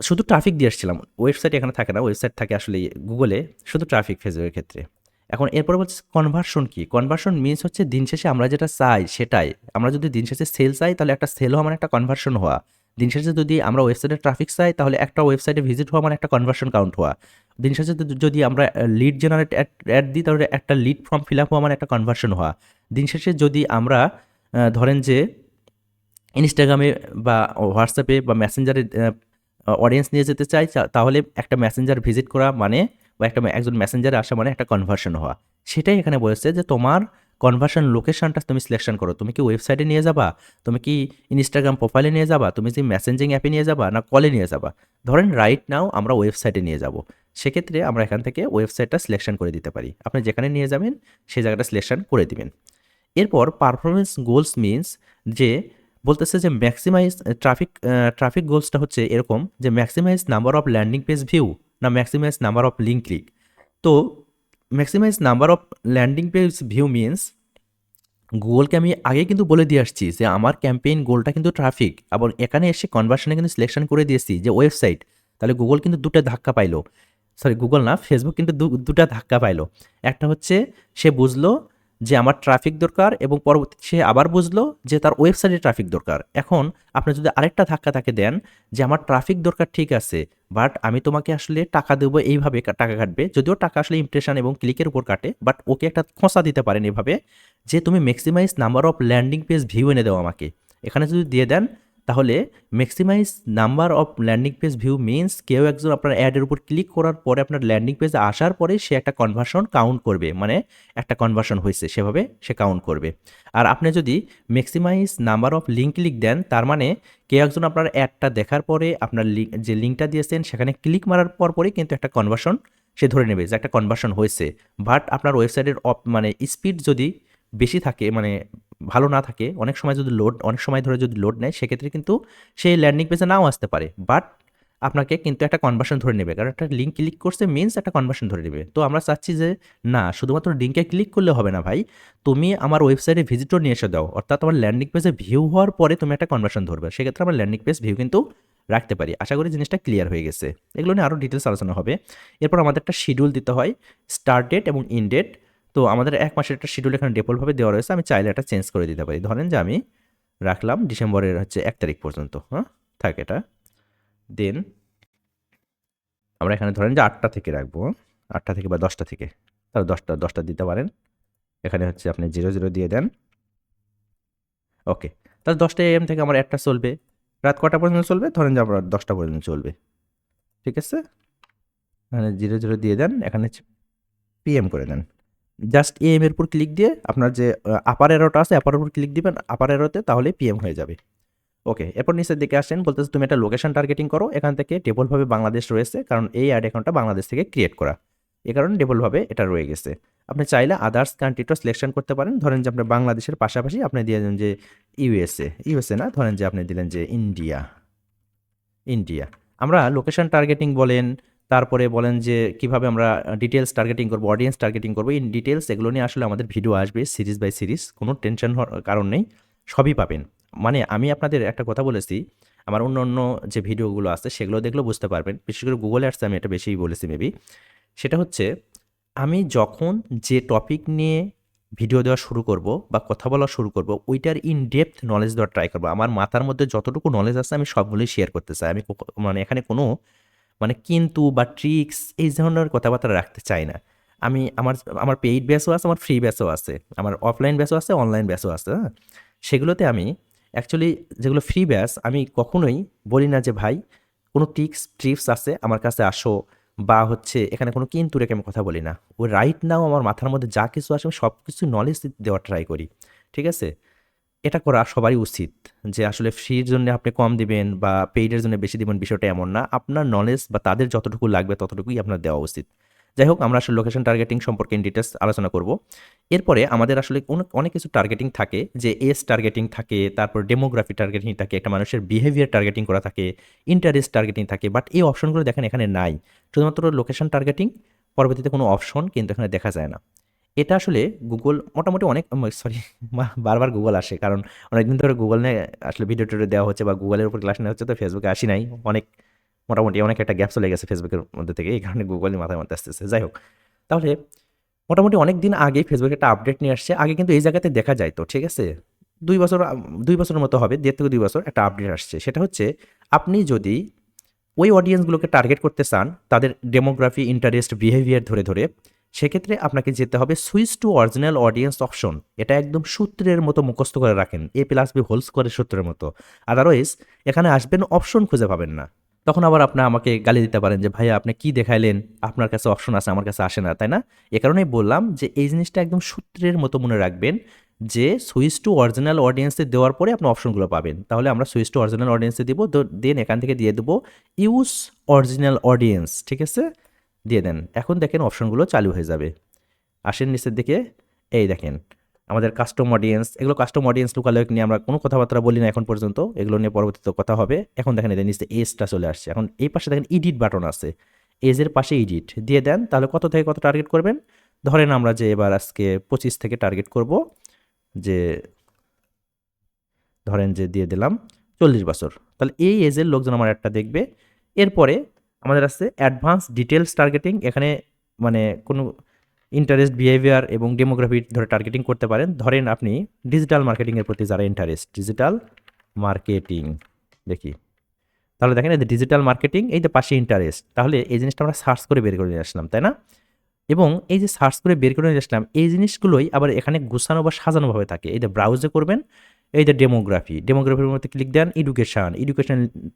শুধু ট্রাফিক দিয়ে আসছিলাম, ওয়েবসাইট এখানে থাকে না, ওয়েবসাইট থাকে আসলে গুগলে, শুধু ট্রাফিক ফেসবুকের ক্ষেত্রে। এখন এরপরে বলছে কনভার্সন কি? কনভার্সন মিনস হচ্ছে দিন শেষে আমরা যেটা চাই সেটাই। আমরা যদি দিন শেষে সেল চাই, তাহলে একটা সেল হওয়া মানে একটা কনভার্সন হওয়া। দিন শেষে যদি আমরা ওয়েবসাইটে ট্রাফিক চাই, তাহলে একটা ওয়েবসাইটে ভিজিট হওয়া মানে একটা কনভার্সন কাউন্ট হওয়া। দিন শেষে যদি আমরা লিড জেনারেট অ্যাড দিই, তাহলে একটা লিড ফর্ম ফিল আপ হওয়া মানে একটা কনভার্সন হওয়া। দিন শেষে যদি আমরা ধরেন যে ইনস্টাগ্রামে বা হোয়াটসঅ্যাপে বা মেসেঞ্জারে অডিয়েন্স নিয়ে যেতে চাই, তাহলে একটা মেসেঞ্জার ভিজিট করা মানে, বা একজন মেসেঞ্জারে আসা মানে একটা কনভার্সন হওয়া। সেটাই এখানে বলেছে যে তোমার কনভার্সন লোকেশনটা তুমি সিলেকশন করো। তুমি কি ওয়েবসাইটে নিয়ে যাবা? তুমি কি ইনস্টাগ্রাম প্রোফাইলে নিয়ে যাবা? তুমি কি মেসেঞ্জিং অ্যাপে নিয়ে যাবা, না কলে নিয়ে যাবা? ধরেন রাইট নাও আমরা ওয়েবসাইটে নিয়ে যাব। সেক্ষেত্রে আমরা এখান থেকে ওয়েবসাইটটা সিলেকশন করে দিতে পারি। আপনি যেখানে নিয়ে যাবেন সেই জায়গাটা সিলেকশন করে দিবেন। এরপর পারফরমেন্স গোলস মিনস যে বলতেছে যে ট্রাফিক গোলসটা হচ্ছে এরকম যে maximize number of landing page view, না maximize number of link click. তো maximize number of landing page view means গুগলকে আমি আগে কিন্তু বলে দিয়ে আসছি যে আমার ক্যাম্পেইন গোলটা কিন্তু ট্রাফিক, এবং এখানে এসে কনভার্সনে কিন্তু সিলেকশন করে দিয়েছি যে ওয়েবসাইট। তাহলে গুগল কিন্তু দুটো ধাক্কা পাইলো, সরি গুগল না, ফেসবুক কিন্তু দুটা ধাক্কা পাইলো। একটা হচ্ছে সে বুঝলো যে আমার ট্রাফিক দরকার এবং পরবর্তীতে সে আবার বুঝলো যে তার ওয়েবসাইটে ট্রাফিক দরকার। এখন আপনি যদি আরেকটা ধাক্কা তাকে দেন যে আমার ট্রাফিক দরকার ঠিক আছে, বাট আমি তোমাকে আসলে টাকা দেবো এইভাবে টাকা কাটবে, যদিও টাকা আসলে ইমপ্রেশন এবং ক্লিকের উপর কাটে, বাট ওকে একটা খোঁচা দিতে পারেন এভাবে যে তুমি maximise number of landing page view এনে দাও আমাকে। এখানে যদি দিয়ে দেন তাহলে maximise number of landing page view means কেউ একজন আপনার অ্যাডের উপর ক্লিক করার পরে আপনার ল্যান্ডিং পেজে আসার পরে সে একটা কনভার্সন কাউন্ট করবে, মানে একটা কনভার্সন হয়েছে সেভাবে সে কাউন্ট করবে। আর আপনি যদি maximize number of link click দেন তার মানে কেউ একজন আপনার অ্যাডটা দেখার পরে আপনার যে লিঙ্কটা দিয়েছেন সেখানে ক্লিক মারার পরই কিন্তু একটা কনভার্সন সে ধরে নেবে যে একটা কনভার্সন হয়েছে। বাট আপনার ওয়েবসাইটের মানে স্পিড যদি বেশি থাকে, মানে ভালো না থাকে, অনেক সময় ধরে যদি লোড নেয়, সেক্ষেত্রে কিন্তু সেই ল্যান্ডিং পেজে নাও আসতে পারে, বাট আপনাকে কিন্তু একটা কনভার্সন ধরে নেবে, কারণ একটা লিঙ্ক ক্লিক করছে মিনস একটা কনভার্সন ধরে নেবে। তো আমরা চাচ্ছি যে না, শুধুমাত্র লিঙ্কে ক্লিক করলে হবে না ভাই, তুমি আমার ওয়েবসাইটে ভিজিটর নিয়ে এসে দাও, অর্থাৎ আমার ল্যান্ডিং পেজে ভিউ হওয়ার পরে তুমি একটা কনভার্সন ধরবে, সেক্ষেত্রে আমার ল্যান্ডিং পেজ ভিউ কিন্তু রাখতে পারি। আশা করি জিনিসটা ক্লিয়ার হয়ে গেছে। এগুলো নিয়ে আরও ডিটেলস আলোচনা হবে। এরপর আমাদের একটা শিডিউল দিতে হয়, স্টার্ট ডেট এবং ইন ডেট। তো আমাদের 1 মাসের একটা শিডিউল এখানে ডিফল্টভাবে দেওয়া রয়েছে, আমি চাইলে এটা চেঞ্জ করে দিতে পারি। ধরেন যে আমি রাখলাম ডিসেম্বরের 1 তারিখ পর্যন্ত, হ্যাঁ থাক এটা। দেন আমরা এখানে ধরেন যে 8টা থেকে রাখবো, 8টা থেকে বা 10টা থেকে, তাহলে 10টা দিতে পারেন। এখানে আপনি 00 দিয়ে দেন। ওকে, তাহলে 10টা AM থেকে আমার অ্যাডটা চলবে। রাত কটা পর্যন্ত চলবে? ধরেন যে আমরা 10টা পর্যন্ত চলবে, ঠিক আছে। এখানে 00 দিয়ে দেন, এখানে PM করে দেন। জাস্ট AM এর উপর ক্লিক দিয়ে আপনার যে আপার অ্যারোটা আছে, আপার উপর ক্লিক দিবেন আপার অ্যারোতে, তাহলে PM হয়ে যাবে। ওকে, এরপর নিচের দিকে আসেন, বলতেছে তুমি একটা লোকেশন টার্গেটিং করো। এখান থেকে ডিফল্টভাবে বাংলাদেশ রয়েছে, কারণ এই অ্যাড অ্যাকাউন্টটা বাংলাদেশ থেকে ক্রিয়েট করা, এই কারণে ডিফল্টভাবে এটা রয়ে গেছে। আপনি চাইলে আদার্স কান্ট্রিটা সিলেকশন করতে পারেন। ধরেন যে আপনি বাংলাদেশের পাশাপাশি আপনি দিয়ে দেন যে ইউএসএ না, ধরেন যে আপনি দিলেন যে ইন্ডিয়া। আমরা লোকেশন টার্গেটিং বলেন, তারপরে বলেন যে কিভাবে আমরা ডিটেলস টার্গেটিং করবো, অডিয়েন্স টার্গেটিং করবো, ইন ডিটেলস এগুলো নিয়ে আসলে আমাদের ভিডিও আসবে সিরিজ বাই সিরিজ, কোনো টেনশন হওয়ার কারণ নেই, সবই পাবেন। মানে আমি আপনাদের একটা কথা বলেছি, আমার অন্য যে ভিডিওগুলো আছে সেগুলো দেখলেও বুঝতে পারবেন, বিশেষ করে গুগল অ্যাডসে আমি এটা বেশিই বলেছি মেবি। সেটা হচ্ছে আমি যখন যে টপিক নিয়ে ভিডিও দেওয়া শুরু করব বা কথা বলা শুরু করব, ওইটার ইন ডেপথ নলেজ দেওয়ার ট্রাই করবো। আমার মাথার মধ্যে যতটুকু নলেজ আছে আমি সবগুলোই শেয়ার করতে চাই। আমি মানে এখানে কোনো মানে কিন্তু বা ট্রিক্স এই ধরনের কথাবার্তা রাখতে চাই না। আমি আমার পেইড ব্যাচও আছে, আমার ফ্রি ব্যাচও আছে, আমার অফলাইন ব্যাচও আছে, অনলাইন ব্যাচও আছে, হ্যাঁ। সেগুলোতে আমি অ্যাকচুয়ালি যেগুলো ফ্রি ব্যাচ আমি কখনোই বলি না যে ভাই কোনো ট্রিপস আছে আমার কাছে আসো, বা এখানে কোনো কিন্তু রেখে আমি কথা বলি না। ওই রাইট নাও আমার মাথার মধ্যে যা কিছু আসে আমি সব কিছু নলেজ দেওয়ার ট্রাই করি, ঠিক আছে। এটা করা সবারই উচিত, যে আসলে ফ্রির জন্য আপনি কম দিবেন বা পেইডের জন্য বেশি দিবেন, বিষয়টা এমন না। আপনার নলেজ বা তাদের যতটুকু লাগবে ততটুকুই আপনার দেওয়া উচিত। যাই হোক, আমরা আসলে লোকেশন টার্গেটিং সম্পর্কে ইন ডিটেলস আলোচনা করব। এরপরে আমাদের আসলে অনেক কিছু টার্গেটিং থাকে, যে এজ টার্গেটিং থাকে, তারপর ডেমোগ্রাফি টার্গেটিং থাকে, একটা মানুষের বিহেভিয়ার টার্গেটিং করা থাকে, ইন্টারেস্ট টার্গেটিং থাকে, বাট এই অপশনগুলো দেখেন এখানে নাই, শুধুমাত্র লোকেশন টার্গেটিং। পরবর্তীতে কোনো অপশন কিন্তু এখানে দেখা যায় না। এটা আসলে গুগল মোটামুটি অনেক, সরি বারবার গুগল আসে, কারণ অনেকদিন ধরে গুগল নিয়ে আসলে ভিডিও টিডিও দেওয়া হচ্ছে বা গুগলের উপর ক্লাস নেওয়া হচ্ছে, তো ফেসবুকে আসি নাই, মোটামুটি অনেক একটা গ্যাপ চলে গেছে ফেসবুকের মধ্যে থেকে, এই কারণে গুগলের মাথায় মাথায় আসতেছে। যাই হোক, তাহলে মোটামুটি অনেক দিন আগে ফেসবুকে একটা আপডেট নিয়ে আসছে। আগে কিন্তু এই জায়গাতে দেখা যায়, তো ঠিক আছে, 2 বছরের মতো হবে, 1.5 থেকে 2 বছর একটা আপডেট আসছে। সেটা হচ্ছে আপনি যদি ওই অডিয়েন্সগুলোকে টার্গেট করতে চান, তাদের ডেমোগ্রাফি, ইন্টারেস্ট, বিহেভিয়ার ধরে ধরে, সেক্ষেত্রে আপনাকে যেতে হবে switch to original audience option. এটা একদম সূত্রের মতো মুখস্থ করে রাখেন, A+B হোল স্কোয়ারের সূত্রের মতো। আদারওয়াইজ এখানে আসবেন অপশন খুঁজে পাবেন না। তখন আবার আপনি আমাকে গালি দিতে পারেন যে ভাইয়া আপনি কি দেখাইলেন, আপনার কাছে অপশন আছে আমার কাছে আসে না, তাই না? এ কারণেই বললাম যে এই জিনিসটা একদম সূত্রের মতো মনে রাখবেন, যে সুইচ টু অরিজিনাল অডিয়েন্সে দেওয়ার পরে আপনি অপশনগুলো পাবেন। তাহলে আমরা সুইচ টু অরিজিনাল অডিয়েন্সে দিব, দেন এখান থেকে দিয়ে দেবো ইউজ অরিজিনাল অডিয়েন্স, ঠিক আছে, দিয়ে দেন। এখন দেখেন অপশনগুলো চালু হয়ে যাবে। আসেন নিচের দিকে, এই দেখেন আমাদের কাস্টম অডিয়েন্স, এগুলো কাস্টম অডিয়েন্স লুকালয়ক নিয়ে আমরা কোনো কথাবার্তা বলি না এখন পর্যন্ত, এগুলো নিয়ে পরবর্তীতে কথা হবে। এখন দেখেন এদের নিচে এজটা চলে আসছে। এখন এই পাশে দেখেন এডিট বাটন আছে, এজের পাশে এডিট দিয়ে দেন। তাহলে কত থেকে কত টার্গেট করবেন? ধরেন আমরা যে এবার আজকে 25 থেকে টার্গেট করব, যে ধরেন যে দিয়ে দিলাম 40 বছর, তাহলে এই এজের লোকজন আমার একটা দেখবে। এরপরে আমাদের আছে অ্যাডভান্স ডিটেলস টার্গেটিং। এখানে মানে কোনো ইন্টারেস্ট, বিহেভিয়ার এবং ডেমোগ্রাফি ধরে টার্গেটিং করতে পারেন। ধরেন আপনি ডিজিটাল মার্কেটিংয়ের প্রতি যারা ইন্টারেস্ট, ডিজিটাল মার্কেটিং দেখি, তাহলে দেখেন এই যে ডিজিটাল মার্কেটিং, এই যে পাশে ইন্টারেস্ট, তাহলে এই জিনিসটা আমরা সার্চ করে বের করে নিয়ে আসলাম, তাই না? এবং এই যে সার্চ করে বের করে নিয়ে আসলাম, এই জিনিসগুলোই আবার এখানে গুছানো বা সাজানোভাবে থাকে। এই যে ব্রাউজে করবেন, এই যে ডেমোগ্রাফির মধ্যে ক্লিক দেন, এডুকেশন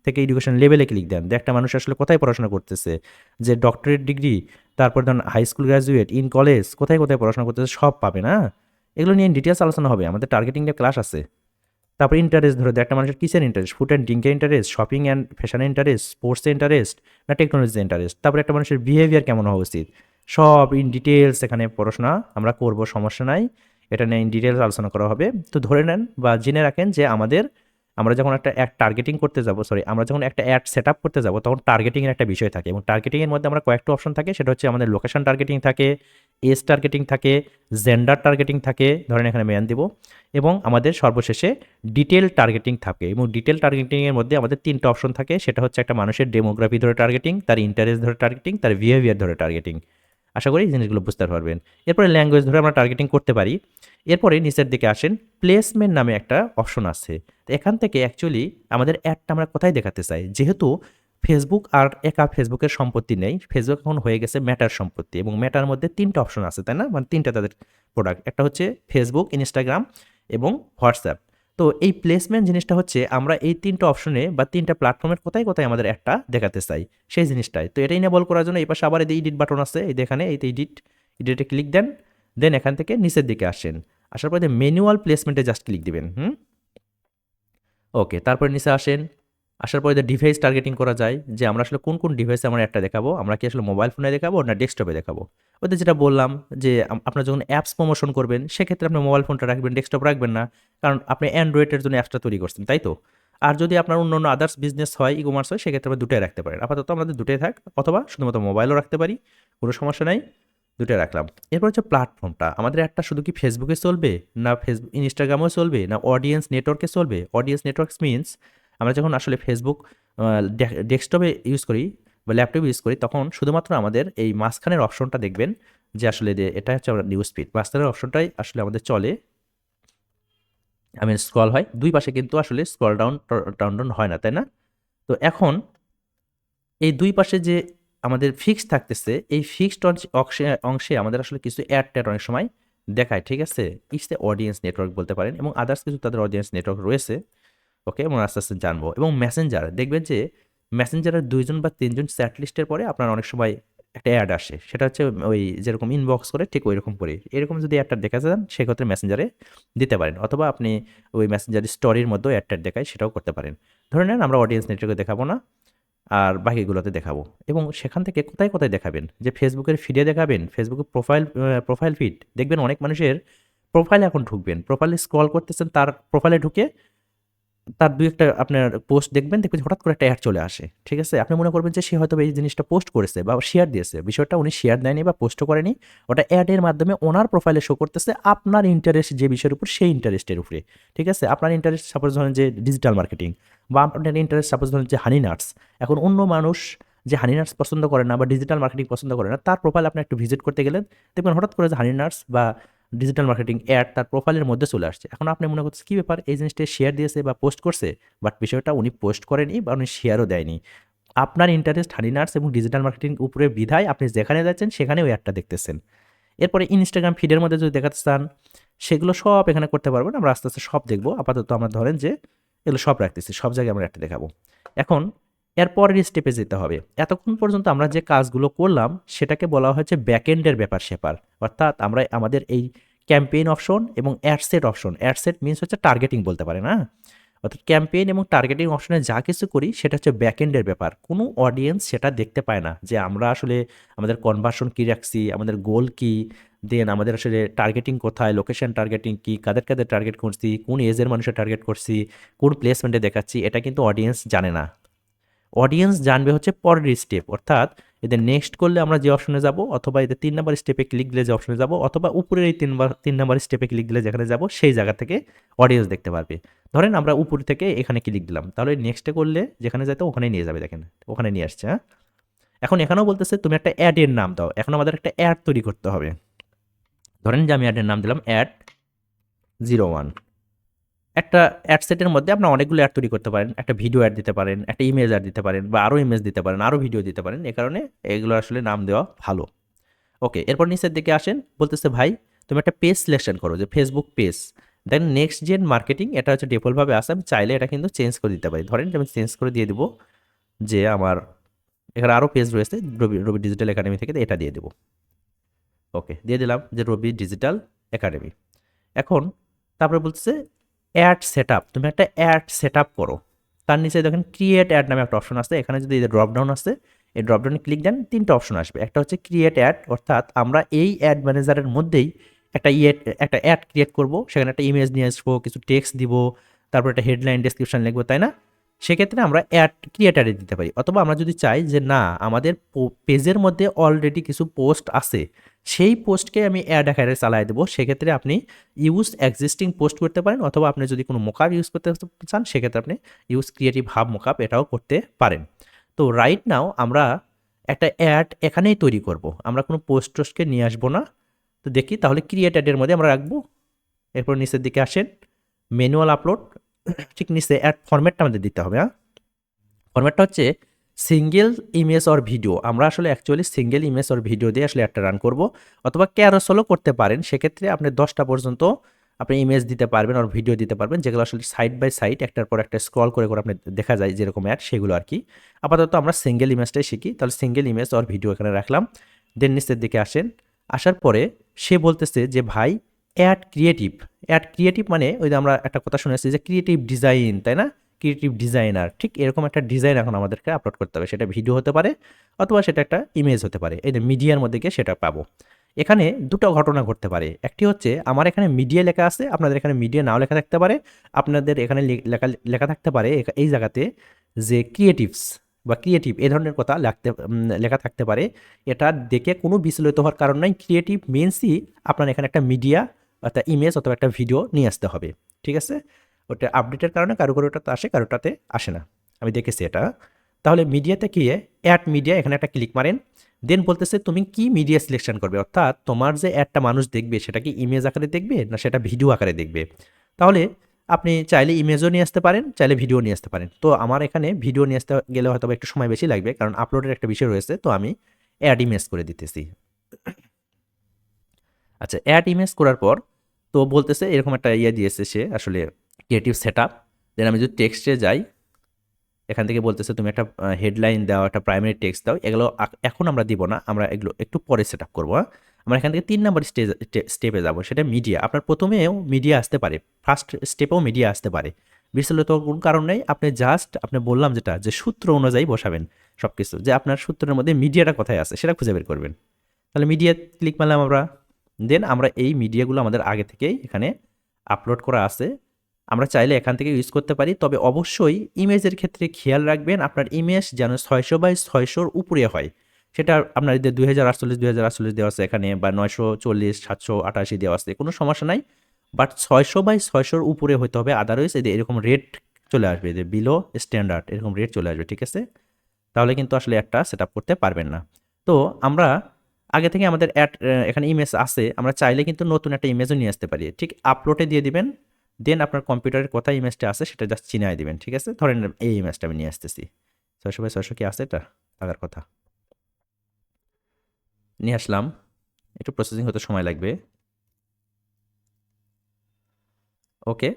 থেকে এডুকেশন লেভেলে ক্লিক দেন, যে একটা মানুষ আসলে কোথায় পড়াশোনা করতেছে, যে ডক্টরেট ডিগ্রি, তারপর ধরুন high school graduate, in college, কোথায় কোথায় পড়াশোনা করতেছে সব পাবে না। এগুলো নিয়ে ডিটেলস আলোচনা হবে, আমাদের টার্গেটিং নিয়ে ক্লাস আছে। তারপর ইন্টারেস্ট ধরে একটা মানুষের কিসের ইন্টারেস্ট, ফুড অ্যান্ড ড্রিঙ্কের ইন্টারেস্ট, শপিং অ্যান্ড ফ্যাশনের ইন্টারেস্ট, স্পোর্টসে ইন্টারেস্ট, না টেকনোলজিতে ইন্টারেস্ট। তারপর একটা মানুষের বিহেভিয়ার কেমন হওয়া উচিত, সব ইন ডিটেলস এখানে পড়াশোনা আমরা করব, সমস্যা নাই, এটা নিয়ে ইন ডিটেলস আলোচনা করা হবে। তো ধরে নেন বা জেনে রাখেন যে আমরা যখন একটা অ্যাড টার্গেটিং করতে যাব, আমরা যখন একটা অ্যাড সেট আপ করতে যাব, তখন টার্গেটিংয়ের একটা বিষয় থাকে, এবং টার্গেটিংয়ের মধ্যে আমরা কয়েকটা অপশন থাকে, সেটা হচ্ছে আমাদের লোকেশন টার্গেটিং থাকে, এজ টার্গেটিং থাকে, জেন্ডার টার্গেটিং থাকে, ধরেন এখানে মেয়ান দিব, এবং আমাদের সর্বশেষে ডিটেল টার্গেটিং থাকে। এবং ডিটেল টার্গেটিংয়ের মধ্যে আমাদের 3টা অপশন থাকে, সেটা হচ্ছে একটা মানুষের ডেমোগ্রাফি ধরে টার্গেটিং, তার ইন্টারেস্ট ধরে টার্গেটিং, তার বিহেভিয়ার ধরে টার্গেটিং। আশা করি এই জিনিসগুলো বুঝতে পারবেন। এরপরে ল্যাঙ্গুয়েজ ধরে আমরা টার্গেটিং করতে পারি। এরপরে নিচের দিকে আসেন, প্লেসমেন্ট নামে একটা অপশন আছে। তো এখান থেকে অ্যাকচুয়ালি আমাদের অ্যাডটা আমরা কোথায় দেখাতে চাই, যেহেতু ফেসবুক আর একা ফেসবুকের সম্পত্তি নেই, ফেসবুক এখন হয়ে গেছে মেটার সম্পত্তি, এবং মেটার মধ্যে 3টা অপশন আছে, তাই না? মানে 3টা তাদের প্রোডাক্ট, একটা হচ্ছে ফেসবুক, ইনস্টাগ্রাম এবং হোয়াটসঅ্যাপ। তো এই প্লেসমেন্ট জিনিসটা হচ্ছে আমরা এই 3টা অপশনে বা 3টা প্ল্যাটফর্মের কোথায় কোথায় আমাদের একটা দেখাতে চাই, সেই জিনিসটাই। তো এটা ইনেবল করার জন্য এই পাশে আবার এই এডিট বাটন আছে, এই এখানে এই এডিটে ক্লিক দেন, দেন এখান থেকে নিচের দিকে আসেন, আসার পরে ম্যানুয়াল প্লেসমেন্টে জাস্ট ক্লিক দিবেন। ওকে, তারপরে নিচে আসেন, আসার পরে যে ডিভাইস টার্গেটিং করা যায়, যে আমরা আসলে কোন কোন ডিভাইসে আমরা একটা দেখাবো, আমরা কি আসলে মোবাইল ফোনে দেখাবো না ডেস্কটপে দেখাবো। ওদের যেটা বললাম যে আপনার যখন অ্যাপস প্রমোশন করবেন, সেক্ষেত্রে আপনি মোবাইল ফোনটা রাখবেন, ডেস্কটপ রাখবেন না, কারণ আপনি অ্যান্ড্রয়েডের জন্য অ্যাপসটা তৈরি করছেন, তাই তো? আর যদি আপনার অন্য অন্য আদার্স বিজনেস হয়, ই কমার্স হয়, সেক্ষেত্রে আমরা দুটোই রাখতে পারেন। আপাতত আমাদের দুটোই থাক, অথবা শুধুমাত্র মোবাইলও রাখতে পারি, কোনো সমস্যা নাই, দুটোই রাখলাম। এরপর হচ্ছে প্ল্যাটফর্মটা, আমাদের একটা শুধু কি ফেসবুকে চলবে, না ইনস্টাগ্রামেও চলবে, না অডিয়েন্স নেটওয়ার্কে চলবে। অডিয়েন্স নেটওয়ার্কস মিনস আমরা যখন আসলে ফেসবুক ডেস্কটপে ইউজ করি বা ল্যাপটপে ইউজ করি, তখন শুধুমাত্র আমাদের এই মাঝখানের অপশনটা দেখবেন, যে আসলে যে এটা হচ্ছে আমরা নিউজ ফিড, মাঝখানের অপশনটাই আসলে আমাদের চলে, আমি স্ক্রল হয় দুই পাশে, কিন্তু আসলে স্ক্রল ডাউন হয় না, তাই না? তো এখন এই দুই পাশে যে আমাদের ফিক্সড থাকতেছে, এই ফিক্সড অংশে আমাদের আসলে কিছু অ্যাড ট্যাড অনেক সময় দেখায়, ঠিক আছে? ইটস এ অডিয়েন্স নেটওয়ার্ক বলতে পারেন, এবং আদার্স কিছু তাদের অডিয়েন্স নেটওয়ার্ক রয়েছে। ওকে, এবং আস্তে আস্তে জানবো। এবং মেসেঞ্জার দেখবেন যে মেসেঞ্জারের 2জন বা 3জন চ্যাট লিস্টের পরে আপনার অনেক সময় একটা অ্যাড আসে, সেটা হচ্ছে ওই যেরকম ইনবক্স করে ঠিক ওই রকম করে, এরকম যদি অ্যাডটা দেখা যান, সেক্ষেত্রে মেসেঞ্জারে দিতে পারেন, অথবা আপনি ওই মেসেঞ্জার স্টোরির মধ্যেও অ্যাডটা দেখায়, সেটাও করতে পারেন। ধরে নেন আমরা অডিয়েন্স নেটওয়ার্কে দেখাবো না, আর বাকিগুলোতে দেখাবো। এবং সেখান থেকে কোথায় কোথায় দেখাবেন, যে ফেসবুকের ফিডে দেখাবেন, ফেসবুকের প্রোফাইল ফিড দেখবেন, অনেক মানুষের প্রোফাইলে এখন ঢুকবেন, প্রোফাইলে স্ক্রল করতেছেন, তার প্রোফাইলে ঢুকে তার ২-১টা আপনার পোস্ট দেখবেন যে হঠাৎ করে একটা অ্যাড চলে আসে। ঠিক আছে? আপনি মনে করবেন যে সে হয়তোবা এই জিনিসটা পোস্ট করেছে বা শেয়ার দিয়েছে। বিষয়টা উনি শেয়ার দেয়নি বা পোস্টও করেনি। ওটা অ্যাডের মাধ্যমে ওনার প্রোফাইলে শো করতেছে আপনার ইন্টারেস্ট যে বিষয়ের উপর, সেই ইন্টারেস্টের উপরে। ঠিক আছে? আপনার ইন্টারেস্ট সাপোজ ধরেন যে ডিজিটাল মার্কেটিং, বা আপনার ইন্টারেস্ট সাপোজ ধরেন যে হানি নাটস। এখন অন্য মানুষ যে হানি নাটস পছন্দ করে না বা ডিজিটাল মার্কেটিং পছন্দ করে না, তার প্রোফাইল আপনি একটু ভিজিট করতে গেলেন, দেখবেন হঠাৎ করে যে হানি নাটস বা ডিজিটাল মার্কেটিং অ্যাড তার প্রোফাইলের মধ্যে চলে আসছে। এখন আপনি মনে করছেন কী ব্যাপার, এই জিনিসটা শেয়ার দিয়েছে বা পোস্ট করছে, বাট বিষয়টা উনি পোস্ট করেনি বা উনি শেয়ারও দেয়নি। আপনার ইন্টারেস্ট হানি নাটস এবং ডিজিটাল মার্কেটিং উপরে বিধায় আপনি যেখানে যাচ্ছেন সেখানে ওই অ্যাডটা দেখতেছেন। এরপরে ইনস্টাগ্রাম ফিডের মধ্যে যদি দেখাতে চান, সেগুলো সব এখানে করতে পারবেন। আমরা আস্তে আস্তে সব দেখবো। আপাতত আমরা ধরেন যে এগুলো সব রাখতেছি, সব জায়গায় আমরা একটা দেখাবো। এখন এর পরের স্টেপে যেতে হবে। এতক্ষণ পর্যন্ত আমরা যে কাজগুলো করলাম, সেটাকে বলা হচ্ছে ব্যাকএন্ডের ব্যাপার-স্যাপার। অর্থাৎ আমরা আমাদের এই ক্যাম্পেইন অপশন এবং অ্যাডসেট অপশন, অ্যাডসেট মিনস হচ্ছে টার্গেটিং বলতে পারেন, হ্যাঁ? অর্থাৎ ক্যাম্পেইন এবং টার্গেটিং অপশনে যা কিছু করি, সেটা হচ্ছে ব্যাকএন্ডের ব্যাপার। কোনো অডিয়েন্স সেটা দেখতে পায় না যে আমরা আসলে আমাদের কনভার্সন কী রাখছি, আমাদের গোল কী, দেন আমাদের আসলে টার্গেটিং কোথায়, লোকেশন টার্গেটিং কী, কাদের কাদের টার্গেট করছি, কোন এজের মানুষের টার্গেট করছি, কোন প্লেসমেন্টে দেখাচ্ছি, এটা কিন্তু অডিয়েন্স জানে না। অডিয়েন্স জানবে হচ্ছে পরের স্টেপ, অর্থাৎ এদের নেক্সট করলে আমরা যে অপশনে যাব, অথবা এদের 3 নাম্বার স্টেপে ক্লিক দিলে যে অপশনে যাব, অথবা উপরের এই 3 নাম্বার স্টেপে ক্লিক দিলে যেখানে যাব, সেই জায়গা থেকে অডিয়েন্স দেখতে পারবে। ধরেন আমরা উপর থেকে এখানে ক্লিক দিলাম, তাহলে নেক্সটে করলে যেখানে যেত ওখানে নিয়ে যাবে, দেখেন ওখানে নিয়ে আসছে। হ্যাঁ, এখন এখানেও বলতেছে তুমি একটা অ্যাডের নাম দাও। এখন আমাদের একটা অ্যাড তৈরি করতে হবে। ধরেন যে আমি অ্যাডের নাম দিলাম অ্যাড 01। একটা অ্যাড সেটের মধ্যে আপনার অনেকগুলো অ্যাড তৈরি করতে পারেন, একটা ভিডিও অ্যাড দিতে পারেন, একটা ইমেজ অ্যাড দিতে পারেন, বা আরও ইমেজ দিতে পারেন, আরও ভিডিও দিতে পারেন। এ কারণে এগুলো আসলে নাম দেওয়া ভালো। ওকে, এরপর নিচের দিকে আসেন, বলতেছে ভাই তুমি একটা পেজ সিলেকশন করো, যে Facebook page. Then next gen marketing, এটা হচ্ছে ডিফল্টভাবে আসে, আমি চাইলে এটা কিন্তু চেঞ্জ করে দিতে পারি। ধরেন যে আমি চেঞ্জ করে দিয়ে দিব যে আমার এখানে আরও পেজ রয়েছে রবি রবি ডিজিটাল একাডেমি থেকে, এটা দিয়ে দেবো। ওকে, দিয়ে দিলাম যে রবি ডিজিটাল একাডেমি। এখন তারপরে বলতেছে অ্যাড সেট আপ, তুমি একটা অ্যাড সেট আপ করো। তার নিচে দেখেন ক্রিয়েট অ্যাড নামে একটা অপশন আছে, এখানে যদি ড্রপডাউন আছে, এই ড্রপডাউনে ক্লিক দেন, তিনটা অপশন আসবে। একটা হচ্ছে ক্রিয়েট অ্যাড, অর্থাৎ আমরা এই অ্যাড ম্যানেজারের মধ্যেই একটা অ্যাড ক্রিয়েট করব, সেখানে একটা ইমেজ নিয়ে আসবো, কিছু টেক্সট দিব, তারপর একটা হেডলাইন ডেসক্রিপশন লিখবো, তাই না? সেক্ষেত্রে আমরা অ্যাড ক্রিয়েট অ্যাডে দিতে পারি। অথবা আমরা যদি চাই যে না, আমাদের পেজের মধ্যে অলরেডি কিছু পোস্ট আছে, সেই পোস্টকে আমি অ্যাড আকারে চালাই দেবো, সেক্ষেত্রে আপনি ইউজ এক্সিস্টিং পোস্ট করতে পারেন। অথবা আপনি যদি কোনো মোকআপ ইউজ করতে চান, সেক্ষেত্রে আপনি ইউজ ক্রিয়েটিভ হাব মোকআপ, এটাও করতে পারেন। তো রাইট নাও আমরা একটা অ্যাড এখানেই তৈরি করব, আমরা কোনো পোস্ট টোস্টকে নিয়ে আসবো না। তো দেখি তাহলে ক্রিয়েট অ্যাডের মধ্যে আমরা রাখবো। এরপর নিচের দিকে আসেন, ম্যানুয়াল আপলোড, ঠিক নিচে অ্যাড ফরম্যাটটা আমাদের দিতে হবে। হ্যাঁ, ফরম্যাটটা হচ্ছে সিঙ্গেল ইমেজ অর ভিডিও। আমরা আসলে actually single image or video দিয়ে আসলে একটা রান করব, অথবা ক্যারোসেলও করতে পারেন। সেক্ষেত্রে আপনি 10টা পর্যন্ত আপনি ইমেজ দিতে পারবেন আর ভিডিও দিতে পারবেন, যেগুলো আসলে সাইড বাই সাইড একটার পর একটা স্ক্রল করে করে আপনি দেখা যায় যেরকম অ্যাড, সেগুলো আর কি। আপাতত আমরা সিঙ্গেল ইমেজটাই শিখি, তাহলে সিঙ্গেল ইমেজ অর ভিডিও এখানে রাখলাম। দেন নিচের দিকে আসেন, আসার পরে সে বলতেছে যে ভাই অ্যাড ক্রিয়েটিভ। অ্যাড ক্রিয়েটিভ মানে ওই যে আমরা একটা কথা শুনেছি যে ক্রিয়েটিভ ডিজাইন, তাই না? ক্রিয়েটিভ ডিজাইনার, ঠিক এরকম একটা ডিজাইন এখন আমাদেরকে আপলোড করতে হবে। সেটা ভিডিও হতে পারে, অথবা সেটা একটা ইমেজ হতে পারে। এই যে মিডিয়ার মধ্যে গিয়ে সেটা পাবো। এখানে দুটো ঘটনা ঘটতে পারে। একটি হচ্ছে আমার এখানে মিডিয়া লেখা আছে, আপনাদের এখানে মিডিয়া নাও লেখা থাকতে পারে। আপনাদের এখানে লেখা লেখা থাকতে পারে এই জায়গাতে যে ক্রিয়েটিভস বা ক্রিয়েটিভ এই ধরনের কথা লেখা থাকতে পারে। এটা দেখে কোনো বিচলিত হওয়ার কারণ নাই। ক্রিয়েটিভ মিনসই আপনার এখানে একটা মিডিয়া, একটা ইমেজ অথবা একটা ভিডিও নিয়ে আসতে হবে। ঠিক আছে, ওটা আপডেটের কারণে কারো ওটাতে আসে, কারোটাতে আসে না, আমি দেখেছি এটা। তাহলে মিডিয়াতে গিয়ে অ্যাড মিডিয়া, এখানে একটা ক্লিক মারেন। দেন বলতেছে তুমি কি মিডিয়া সিলেকশন করবে, অর্থাৎ তোমার যে অ্যাডটা মানুষ দেখবে সেটা কি ইমেজ আকারে দেখবে না সেটা ভিডিও আকারে দেখবে। তাহলে আপনি চাইলে ইমেজও নিয়ে আসতে পারেন, চাইলে ভিডিও নিয়ে আসতে পারেন। তো আমার এখানে ভিডিও নিয়ে আসতে গেলে হয়তো একটু সময় বেশি লাগবে, কারণ আপলোডের একটা বিষয় রয়েছে। তো আমি অ্যাড ইমেজ করে দিতেছি। আচ্ছা, অ্যাড ইমেজ করার পর তো বলতেছে এরকম একটা ইয়ে দিয়েছে সে, আসলে ক্রিয়েটিভ সেট আপ। দেন আমি যদি টেক্সটে যাই, এখান থেকে বলতেছে তুমি একটা হেডলাইন দাও, একটা প্রাইমারি টেক্সট দাও। এগুলো এখন আমরা দিব না, আমরা এগুলো একটু পরে সেট আপ করবো। আমরা এখান থেকে 3 নম্বর স্টেপে যাবো, সেটা মিডিয়া। আপনার প্রথমেও মিডিয়া আসতে পারে, ফার্স্ট স্টেপেও মিডিয়া আসতে পারে, বিচলিত কোনো কারণ নেই। আপনি বললাম যেটা, যে সূত্র অনুযায়ী বসাবেন সব কিছু, যে আপনার সূত্রের মধ্যে মিডিয়াটা কোথায় আছে সেটা খুঁজে বের করবেন। তাহলে মিডিয়া ক্লিক মারলাম আমরা। দেন আমরা এই মিডিয়াগুলো আমাদের আগে থেকেই এখানে আপলোড করা আছে, আমরা চাইলে এখান থেকে ইউজ করতে পারি। তবে অবশ্যই ইমেজের ক্ষেত্রে খেয়াল রাখবেন আপনার ইমেজ যেন 600x600 উপরে হয়। সেটা আপনার 2048 দেওয়া আছে এখানে, বা 940 788 দেওয়া আছে, কোনো সমস্যা নাই। বাট 600x600 উপরে হতে হবে, আদারওয়াইজ এরকম রেট চলে আসবে, যে বিলো স্ট্যান্ডার্ড এরকম রেট চলে আসবে। ঠিক আছে, তাহলে কিন্তু আসলে একটা সেট আপ করতে পারবেন না। তো আমরা আগে থেকে আমাদের এখানে ইমেজ আছে, আমরা চাইলে কিন্তু নতুন একটা ইমেজও নিয়ে আসতে পারি। ঠিক আপলোডে দিয়ে দিবেন। দেন আপনার কম্পিউটারের কোথায় ইমেজটা আছে সেটা জাস্ট চিনায় দিবেন। ঠিক আছে, ধরেন এই ইমেজটা আমি নিয়ে আসতেছি। 600x600 কি আছে, এটা থাকার কথা, নিয়ে আসলাম। একটু প্রসেসিং হতে সময় লাগবে। ওকে,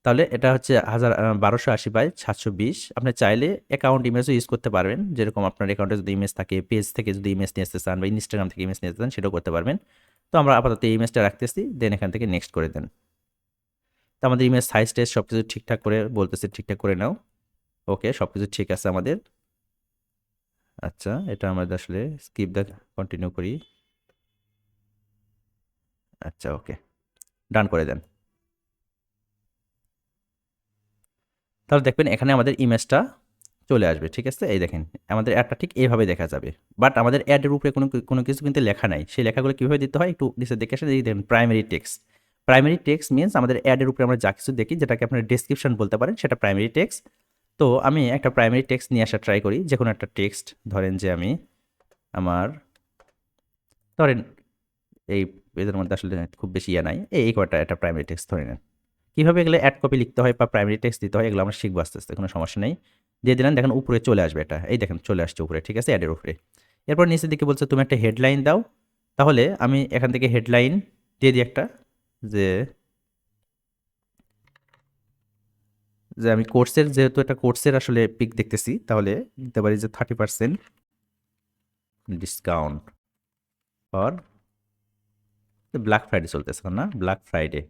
তাহলে এটা হচ্ছে 1280x720। আপনি চাইলে অ্যাকাউন্ট ইমেজও ইউজ করতে পারবেন, যেরকম আপনার অ্যাকাউন্টে যদি ইমেজ থাকে, পেজ থেকে যদি ইমেজ নিয়ে আসতে চান, বা ইনস্টাগ্রাম থেকে ইমেজ নিয়ে আসতে চান, সেটাও করতে পারবেন। তো আমরা আপাতত এই ইমেজটা রাখতেছি, দেন এখান থেকে নেক্সট করে দেন। তো আমাদের ইমেজ সাইজ টাইজ সব কিছু ঠিকঠাক করে বলতেছে, ঠিকঠাক করে নাও। ওকে, সব কিছু ঠিক আছে আমাদের। আচ্ছা, এটা আমাদের আসলে স্কিপ দা, কন্টিনিউ করি। আচ্ছা, ওকে, ডান করে দেন। তাহলে দেখবেন এখানে আমাদের ইমেজটা চলে আসবে। ঠিক আছে, এই দেখেন আমাদের অ্যাডটা ঠিক এইভাবে দেখা যাবে। বাট আমাদের অ্যাডের উপরে কোনো কিছু কিন্তু লেখা নাই। সেই লেখাগুলো কীভাবে দিতে হয় একটু নিচে দেখে আসেন। এই দেখেন primary text. Primary text means আমাদের অ্যাডের উপরে আমরা যা কিছু দেখি, যেটাকে আপনার ডেসক্রিপশন বলতে পারেন, সেটা প্রাইমারি টেক্সট। তো আমি একটা প্রাইমারি টেক্সট নিয়ে আসা ট্রাই করি, যে কোনো একটা টেক্সট। ধরেন যে আমি ধরেন এই এদের মধ্যে আসলে খুব বেশি ইয়ে নাই, এই কয়টা একটা প্রাইমারি টেক্সট ধরে নেন। কীভাবে এগুলো অ্যাড কপি লিখতে হয় বা প্রাইমারি টেক্সট দিতে হয় এগুলো আমরা শিখবো আস্তে আস্তে, কোনো সমস্যা নেই। দিয়ে দিলেন, দেখেন উপরে চলে আসবে এটা, এই দেখেন চলে আসছে উপরে, ঠিক আছে, অ্যাডের উপরে। এরপর নিচের দিকে বলছে তুমি একটা হেডলাইন দাও, তাহলে আমি এখান থেকে হেডলাইন দিয়ে দিই একটা, যে যে আমি কোর্সের, যেহেতু একটা কোর্সের আসলে পিক দেখতেছি, তাহলে দিতে পারি যে 30% ডিসকাউন্ট ফর ব্ল্যাক ফ্রাইডে চলতেছে না, ব্ল্যাক ফ্রাইডে,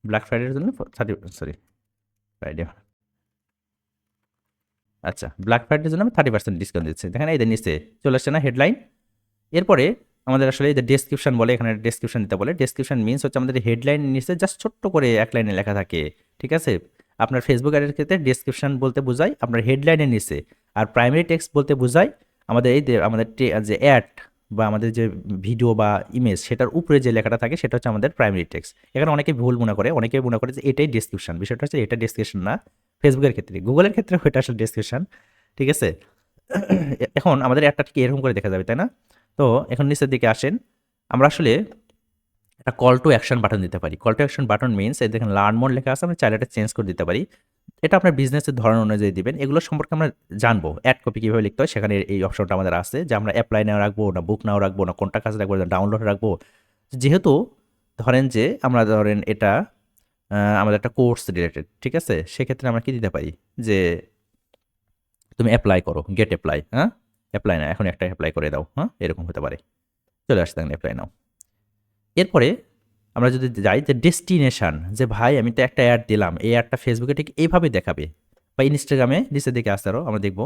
ব্ল্যাক ফ্রাইডের জন্য 30 আচ্ছা, ব্ল্যাক ফ্রাইডের জন্য আমি 30% ডিসকাউন্ট দিচ্ছি। দেখেন এই যে নিচে চলে আসছে না হেডলাইন। এরপরে আমাদের আসলে এই যে ডেসক্রিপশন বলে, এখানে ডেসক্রিপশন দিতে বলে। ডেসক্রিপশন মিনস হচ্ছে আমাদের হেডলাইন নিচে জাস্ট ছোট্ট করে এক লাইনে লেখা থাকে, ঠিক আছে। আপনার ফেসবুক অ্যাডের ক্ষেত্রে ডেসক্রিপশন বলতে বোঝায় আপনার হেডলাইনের নিচে, আর প্রাইমারি টেক্সট বলতে বোঝায় আমাদের এই যে আমাদের যে অ্যাড বা আমাদের যে ভিডিও বা ইমেজ সেটার উপরে যে লেখাটা থাকে সেটা হচ্ছে আমাদের প্রাইমারি টেক্সট। এখানে অনেকে ভুল মনে করে, অনেকে মনে করে যে এটাই ডেসক্রিপশন, বিষয়টা হচ্ছে এটা ডেসক্রিপশন না ফেসবুকের ক্ষেত্রে। গুগলের ক্ষেত্রে ওইটা আসলে ডেসক্রিপশন, ঠিক আছে। এখন আমাদের অ্যাডটা ঠিক এরকম করে দেখা যাবে, তাই না? তো এখন নিচের দিকে আসেন, আমরা আসলে একটা কল টু অ্যাকশন বাটন দিতে পারি। Call to action button means এই দেখেন লার্ন মোড লেখা আছে, আমরা চাইলে এটা চেঞ্জ করে দিতে পারি। এটা আপনার বিজনেসের ধরন অনুযায়ী দিবেন। এগুলো সম্পর্কে আমরা জানবো। অ্যাড কপি কিভাবে লিখতে হয় সেখানে এই অপশনটা আমাদের আছে, যে আমরা অ্যাপ্লাই নাও রাখবো, না বুক নাও রাখবো, না কোনটা কাজে রাখবো, না ডাউনলোড রাখবো। যেহেতু ধরেন যে আমরা ধরেন এটা আমাদের একটা কোর্স রিলেটেড, ঠিক আছে, সেক্ষেত্রে আমরা কি দিতে পারি, যে তুমি অ্যাপ্লাই করো, গেট অ্যাপ্লাই, হ্যাঁ, অ্যাপ্লাই না, এখন একটা অ্যাপ্লাই করে দাও, হ্যাঁ, এরকম হতে পারে। চলে আসতে অ্যাপ্লাই নাও। এরপরে আমরা যদি যাই যে ডেস্টিনেশন, যে ভাই আমি তো একটা অ্যাড দিলাম, এই অ্যাডটা ফেসবুকে ঠিক এইভাবে দেখাবে, বা ইনস্টাগ্রামে নিচের দিকে আসতে আরও আমরা দেখব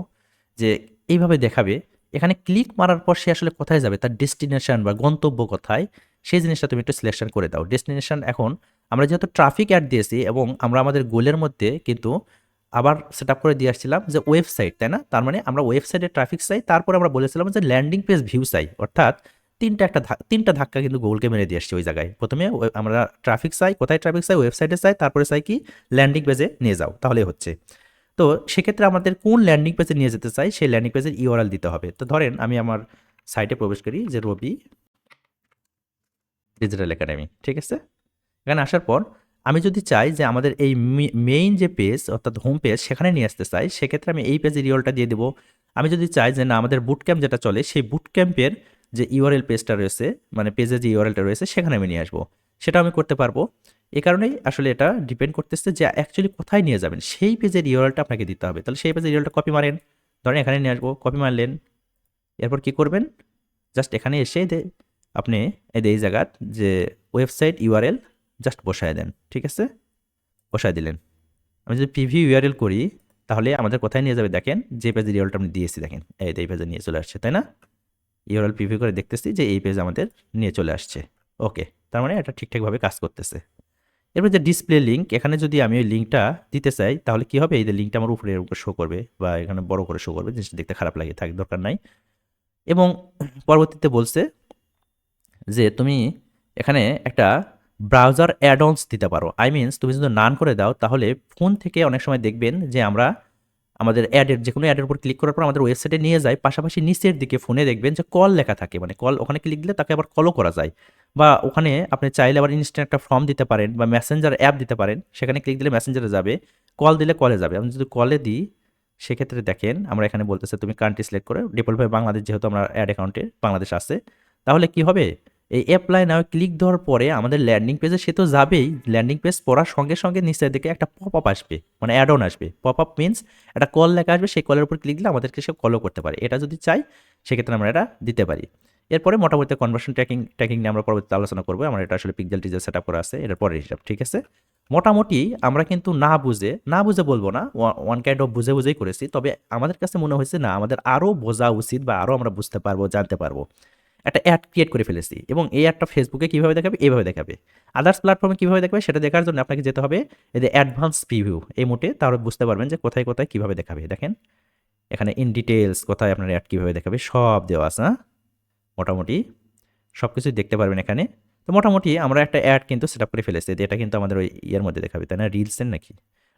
যে এইভাবে দেখাবে। এখানে ক্লিক মারার পর সে আসলে কোথায় যাবে, তার ডেস্টিনেশন বা গন্তব্য কোথায়, সেই জিনিসটা তুমি একটু সিলেকশন করে দাও। ডেস্টিনেশন এখন আমরা যেহেতু ট্রাফিক অ্যাড দিয়েছি এবং আমরা আমাদের গোলের মধ্যে কিন্তু আবার সেট আপ করে দিয়ে আসছিলাম যে ওয়েবসাইট, তাই না? তার মানে আমরা ওয়েবসাইটে ট্রাফিক চাই, তারপরে আমরা বলেছিলাম যে ল্যান্ডিং পেজ ভিউ চাই, অর্থাৎ তিনটা ধাক্কা কিন্তু গুগলকে মেরে দিয়ে আসছে ওই জায়গায়। প্রথমে আমরা ট্রাফিক চাই, কোথায় ট্রাফিক চাই, ওয়েবসাইটে চাই, তারপরে চাই কি ল্যান্ডিং পেজে নিয়ে যাও, তাহলে হচ্ছে। তো সেক্ষেত্রে আমাদের কোন ল্যান্ডিং পেজে নিয়ে যেতে চাই সেই ল্যান্ডিং পেজের ইউআরএল দিতে হবে। তো ধরেন আমি আমার সাইটে প্রবেশ করি, যে রবি ডিজিটাল একাডেমি, ঠিক আছে। এখানে আসার পর আমি যদি চাই যে আমাদের এই মেইন যে পেজ অর্থাৎ হোম পেজ সেখানে নিয়ে আসতে চাই, সেক্ষেত্রে আমি এই পেজের ইউআরএলটা দিয়ে দেবো। আমি যদি চাই যে না আমাদের বুট ক্যাম্প যেটা চলে সেই বুট ক্যাম্পের যে ইউআরএল পেজটা রয়েছে, মানে পেজের যে ইউআরএলটা রয়েছে সেখানে আমি নিয়ে আসবো, সেটা আমি করতে পারবো। এই কারণেই আসলে এটা ডিপেন্ড করতেছে যে অ্যাকচুয়ালি কোথায় নিয়ে যাবেন সেই পেজের ইউআরএলটা আপনাকে দিতে হবে। তাহলে সেই পেজের ইউআরএলটা কপি মারেন, ধরেন এখানে নিয়ে আসবো, কপি মারলেন, এরপর কি করবেন, জাস্ট এখানে এসে আপনি এই জায়গার যে ওয়েবসাইট ইউআরএল জাস্ট বসায় দেন, ঠিক আছে, বসায় দিলেন। আমি যদি পিভি ইউআরএল করি তাহলে আমাদের কোথায় নিয়ে যাবে দেখেন, যে পেজের ইউআরএলটা আমি দিয়েছি দেখেন এই পেজে নিয়ে চলে আসছে, তাই না? ইউআরএল পিভি করে দেখতেছি যে এই পেজ আমাদের নিয়ে চলে আসছে। ওকে, তার মানে এটা ঠিকঠাকভাবে কাজ করতেছে। এরপর যে ডিসপ্লে লিঙ্ক, এখানে যদি আমি ওই লিঙ্কটা দিতে চাই তাহলে কি হবে, এই যে লিঙ্কটা আমার উপরে শো করবে বা এখানে বড় করে শো করবে, জিনিসটা দেখতে খারাপ লাগে, থাক দরকার নাই। এবং পরবর্তীতে বলছে যে তুমি এখানে একটা ব্রাউজার অ্যাড অনস দিতে পারো। আই মিনস তুমি যদি নান করে দাও তাহলে ফোন থেকে অনেক সময় দেখবেন যে আমরা আমাদের অ্যাডের যে কোনো অ্যাডের উপর ক্লিক করার পর আমাদের ওয়েবসাইটে নিয়ে যায়, পাশাপাশি নিচের দিকে ফোনে দেখবেন যে কল লেখা থাকে, মানে কল, ওখানে ক্লিক দিলে তাকে আবার কলও করা যায়। বা ওখানে আপনি চাইলে আবার ইনস্ট্যান্ট একটা ফর্ম দিতে পারেন বা মেসেঞ্জার অ্যাপ দিতে পারেন, সেখানে ক্লিক দিলে মেসেঞ্জারে যাবে, কল দিলে কলে যাবে। আমি যদি কলে দিই সেক্ষেত্রে দেখেন আমরা এখানে বলতেছে তুমি কান্ট্রি সিলেক্ট করে, ডিফল্টভাবে বাংলাদেশ, যেহেতু আমরা অ্যাড অ্যাকাউন্টে বাংলাদেশ আছে, তাহলে কি হবে, এই অ্যাপ্লাই নাও ক্লিক দেওয়ার পরে আমাদের ল্যান্ডিং পেজে সে তো যাবেই, ল্যান্ডিং পেজ পড়ার সঙ্গে সঙ্গে নিচের দিকে একটা পপ আপ আসবে, মানে অ্যাড অন আসবে। পপ আপ মিনস একটা কল লেখা আসবে, সেই কলের উপর ক্লিক দিলে আমাদেরকে সে কলও করতে পারে। এটা যদি চাই সেক্ষেত্রে আমরা এটা দিতে পারি। এরপরে মোটামুটি কনভার্সন ট্র্যাকিং নিয়ে আমরা পরবর্তীতে আলোচনা করবো। আমার এটা আসলে পিক্সেল টিজার সেট আপ করা আছে, এটার পরের হিসাব, ঠিক আছে। মোটামুটি আমরা কিন্তু না বুঝে বলবো না, ওয়ান কাইন্ড অফ বুঝেই করেছি। তবে আমাদের কাছে মনে হয়েছে না আমাদের আরও বোঝা উচিত বা আরও আমরা বুঝতে পারবো, জানতে পারবো। একটা অ্যাড ক্রিয়েট করে ফেলেছি এবং এই অ্যাডটা ফেসবুকে কীভাবে দেখাবে, এইভাবে দেখাবে। আদার্স প্ল্যাটফর্মে কীভাবে দেখাবে সেটা দেখার জন্য আপনাকে যেতে হবে এই যে অ্যাডভান্স প্রিভিউ এই মোটে, তাহলে বুঝতে পারবেন যে কোথায় কোথায় কীভাবে দেখাবে। দেখেন এখানে ইন ডিটেলস কোথায় আপনার অ্যাড কীভাবে দেখাবে সব দেওয়া আছে, হ্যাঁ, মোটামুটি সব কিছুই দেখতে পারবেন এখানে। তো মোটামুটি আমরা একটা অ্যাড কিন্তু সেট আপ করে ফেলেছি, এটা কিন্তু আমাদের ওই ইয়ের মধ্যে দেখাবে, তাই না? রিলসের নাকি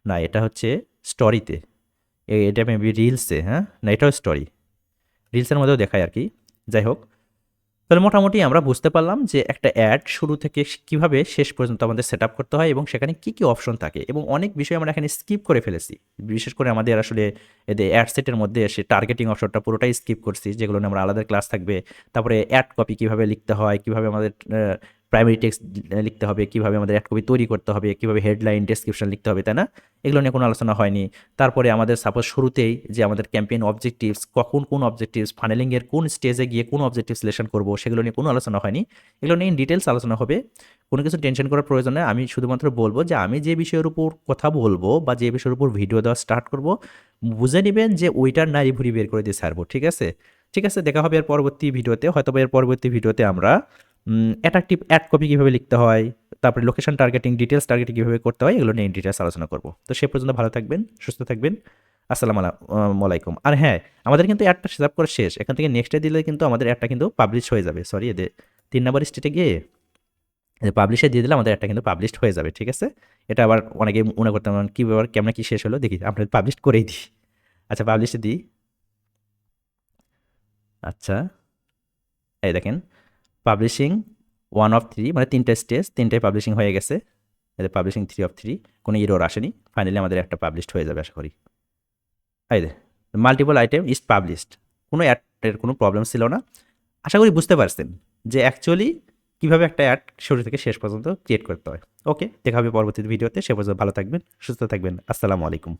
না, এটা হচ্ছে স্টোরিতে, এটা মেবি রিলসে, হ্যাঁ, না এটাও স্টোরি, রিলসের মধ্যেও দেখায় আর কি। যাই হোক, তাহলে মোটামুটি আমরা বুঝতে পারলাম যে একটা অ্যাড শুরু থেকে কিভাবে শেষ পর্যন্ত আমাদের সেট আপ করতে হয় এবং সেখানে কি কি অপশন থাকে এবং অনেক বিষয় আমরা এখানে স্কিপ করে ফেলেছি। বিশেষ করে আমাদের আসলে এদের অ্যাড সেটের মধ্যে এসে টার্গেটিং অপশনটা পুরোটাই স্কিপ করছি, যেগুলো নিয়ে আমরা আলাদা ক্লাস থাকবে। তারপরে অ্যাড কপি কিভাবে লিখতে হয়, কিভাবে আমাদের প্রাইমারি টেক্সট লিখতে হবে, কিভাবে আমাদের অ্যাড কপি তৈরি করতে হবে, কিভাবে হেডলাইন ডেসক্রিপশন লিখতে হবে, তাই না? এগুলো নিয়ে কোনো আলোচনা হয়নি। তারপরে আমাদের সাপোজ শুরুতেই যে আমাদের ক্যাম্পেইন অবজেক্টিভস, কখন কোন অবজেক্টিভস, ফানেলিংয়ের কোন স্টেজে গিয়ে কোন অবজেক্টিভ সিলেকশন করবো, সেগুলো নিয়ে কোনো আলোচনা হয়নি। এগুলো নিয়ে ইন ডিটেলস আলোচনা হবে। কোনো কিছু টেনশন করার প্রয়োজন নেই। আমি শুধুমাত্র বলবো যে আমি যে বিষয়ের উপর কথা বলবো বা যে বিষয়ের উপর ভিডিও দেওয়া স্টার্ট করব, বুঝে নেবেন যে ওইটার নাড়ি ভুড়ি বের করে দিয়ে ছাড়বো। ঠিক আছে? ঠিক আছে, দেখা হবে এর পরবর্তী ভিডিওতে। হয়তো এর পরবর্তী ভিডিওতে আমরা অ্যাট্রাকটিভ অ্যাড কপি কীভাবে লিখতে হয়, তারপরে লোকেশন টার্গেটিং, ডিটেলস টার্গেটিং কীভাবে করতে হয়, এগুলো নিয়ে ইন ডিটেলস আলোচনা করব। তো সে পর্যন্ত ভালো থাকবেন, সুস্থ থাকবেন। আসসালামু আলাইকুম। আর হ্যাঁ, আমাদের কিন্তু অ্যাডটা সেট আপ করা শেষ। এখান থেকে নেক্সটে দিলে কিন্তু আমাদের অ্যাডটা কিন্তু পাবলিশ হয়ে যাবে। সরি, এদের 3 নাম্বার স্টেটে গিয়ে পাবলিশে দিয়ে দিলে আমাদের অ্যাডটা কিন্তু পাবলিশড হয়ে যাবে। ঠিক আছে? এটা আবার অনেকেই মনে করতে পারেন কি ব্যাপার, কেমনে কি শেষ হলো? দেখি আমরা পাবলিশ করেই দিই। আচ্ছা, পাবলিশে দিই। আচ্ছা, এই দেখেন পাবলিশিং 1 অফ 3, মানে 3টা স্টেজ, 3টাই পাবলিশিং হয়ে গেছে। এদের পাবলিশিং 3 অফ 3, কোনো এরর আসেনি। ফাইনালি আমাদের একটা পাবলিশড হয়ে যাবে আশা করি। এই দে মাল্টিপল আইটেম ইজ পাবলিশড। কোনো অ্যাডের কোনো প্রবলেম ছিল না। আশা করি বুঝতে পারছেন যে অ্যাকচুয়ালি কীভাবে একটা অ্যাড শুরু থেকে শেষ পর্যন্ত ক্রিয়েট করতে হয়। ওকে, দেখা হবে পরবর্তী ভিডিওতে। সে পর্যন্ত ভালো থাকবেন, সুস্থ থাকবেন। আসসালামু আলাইকুম।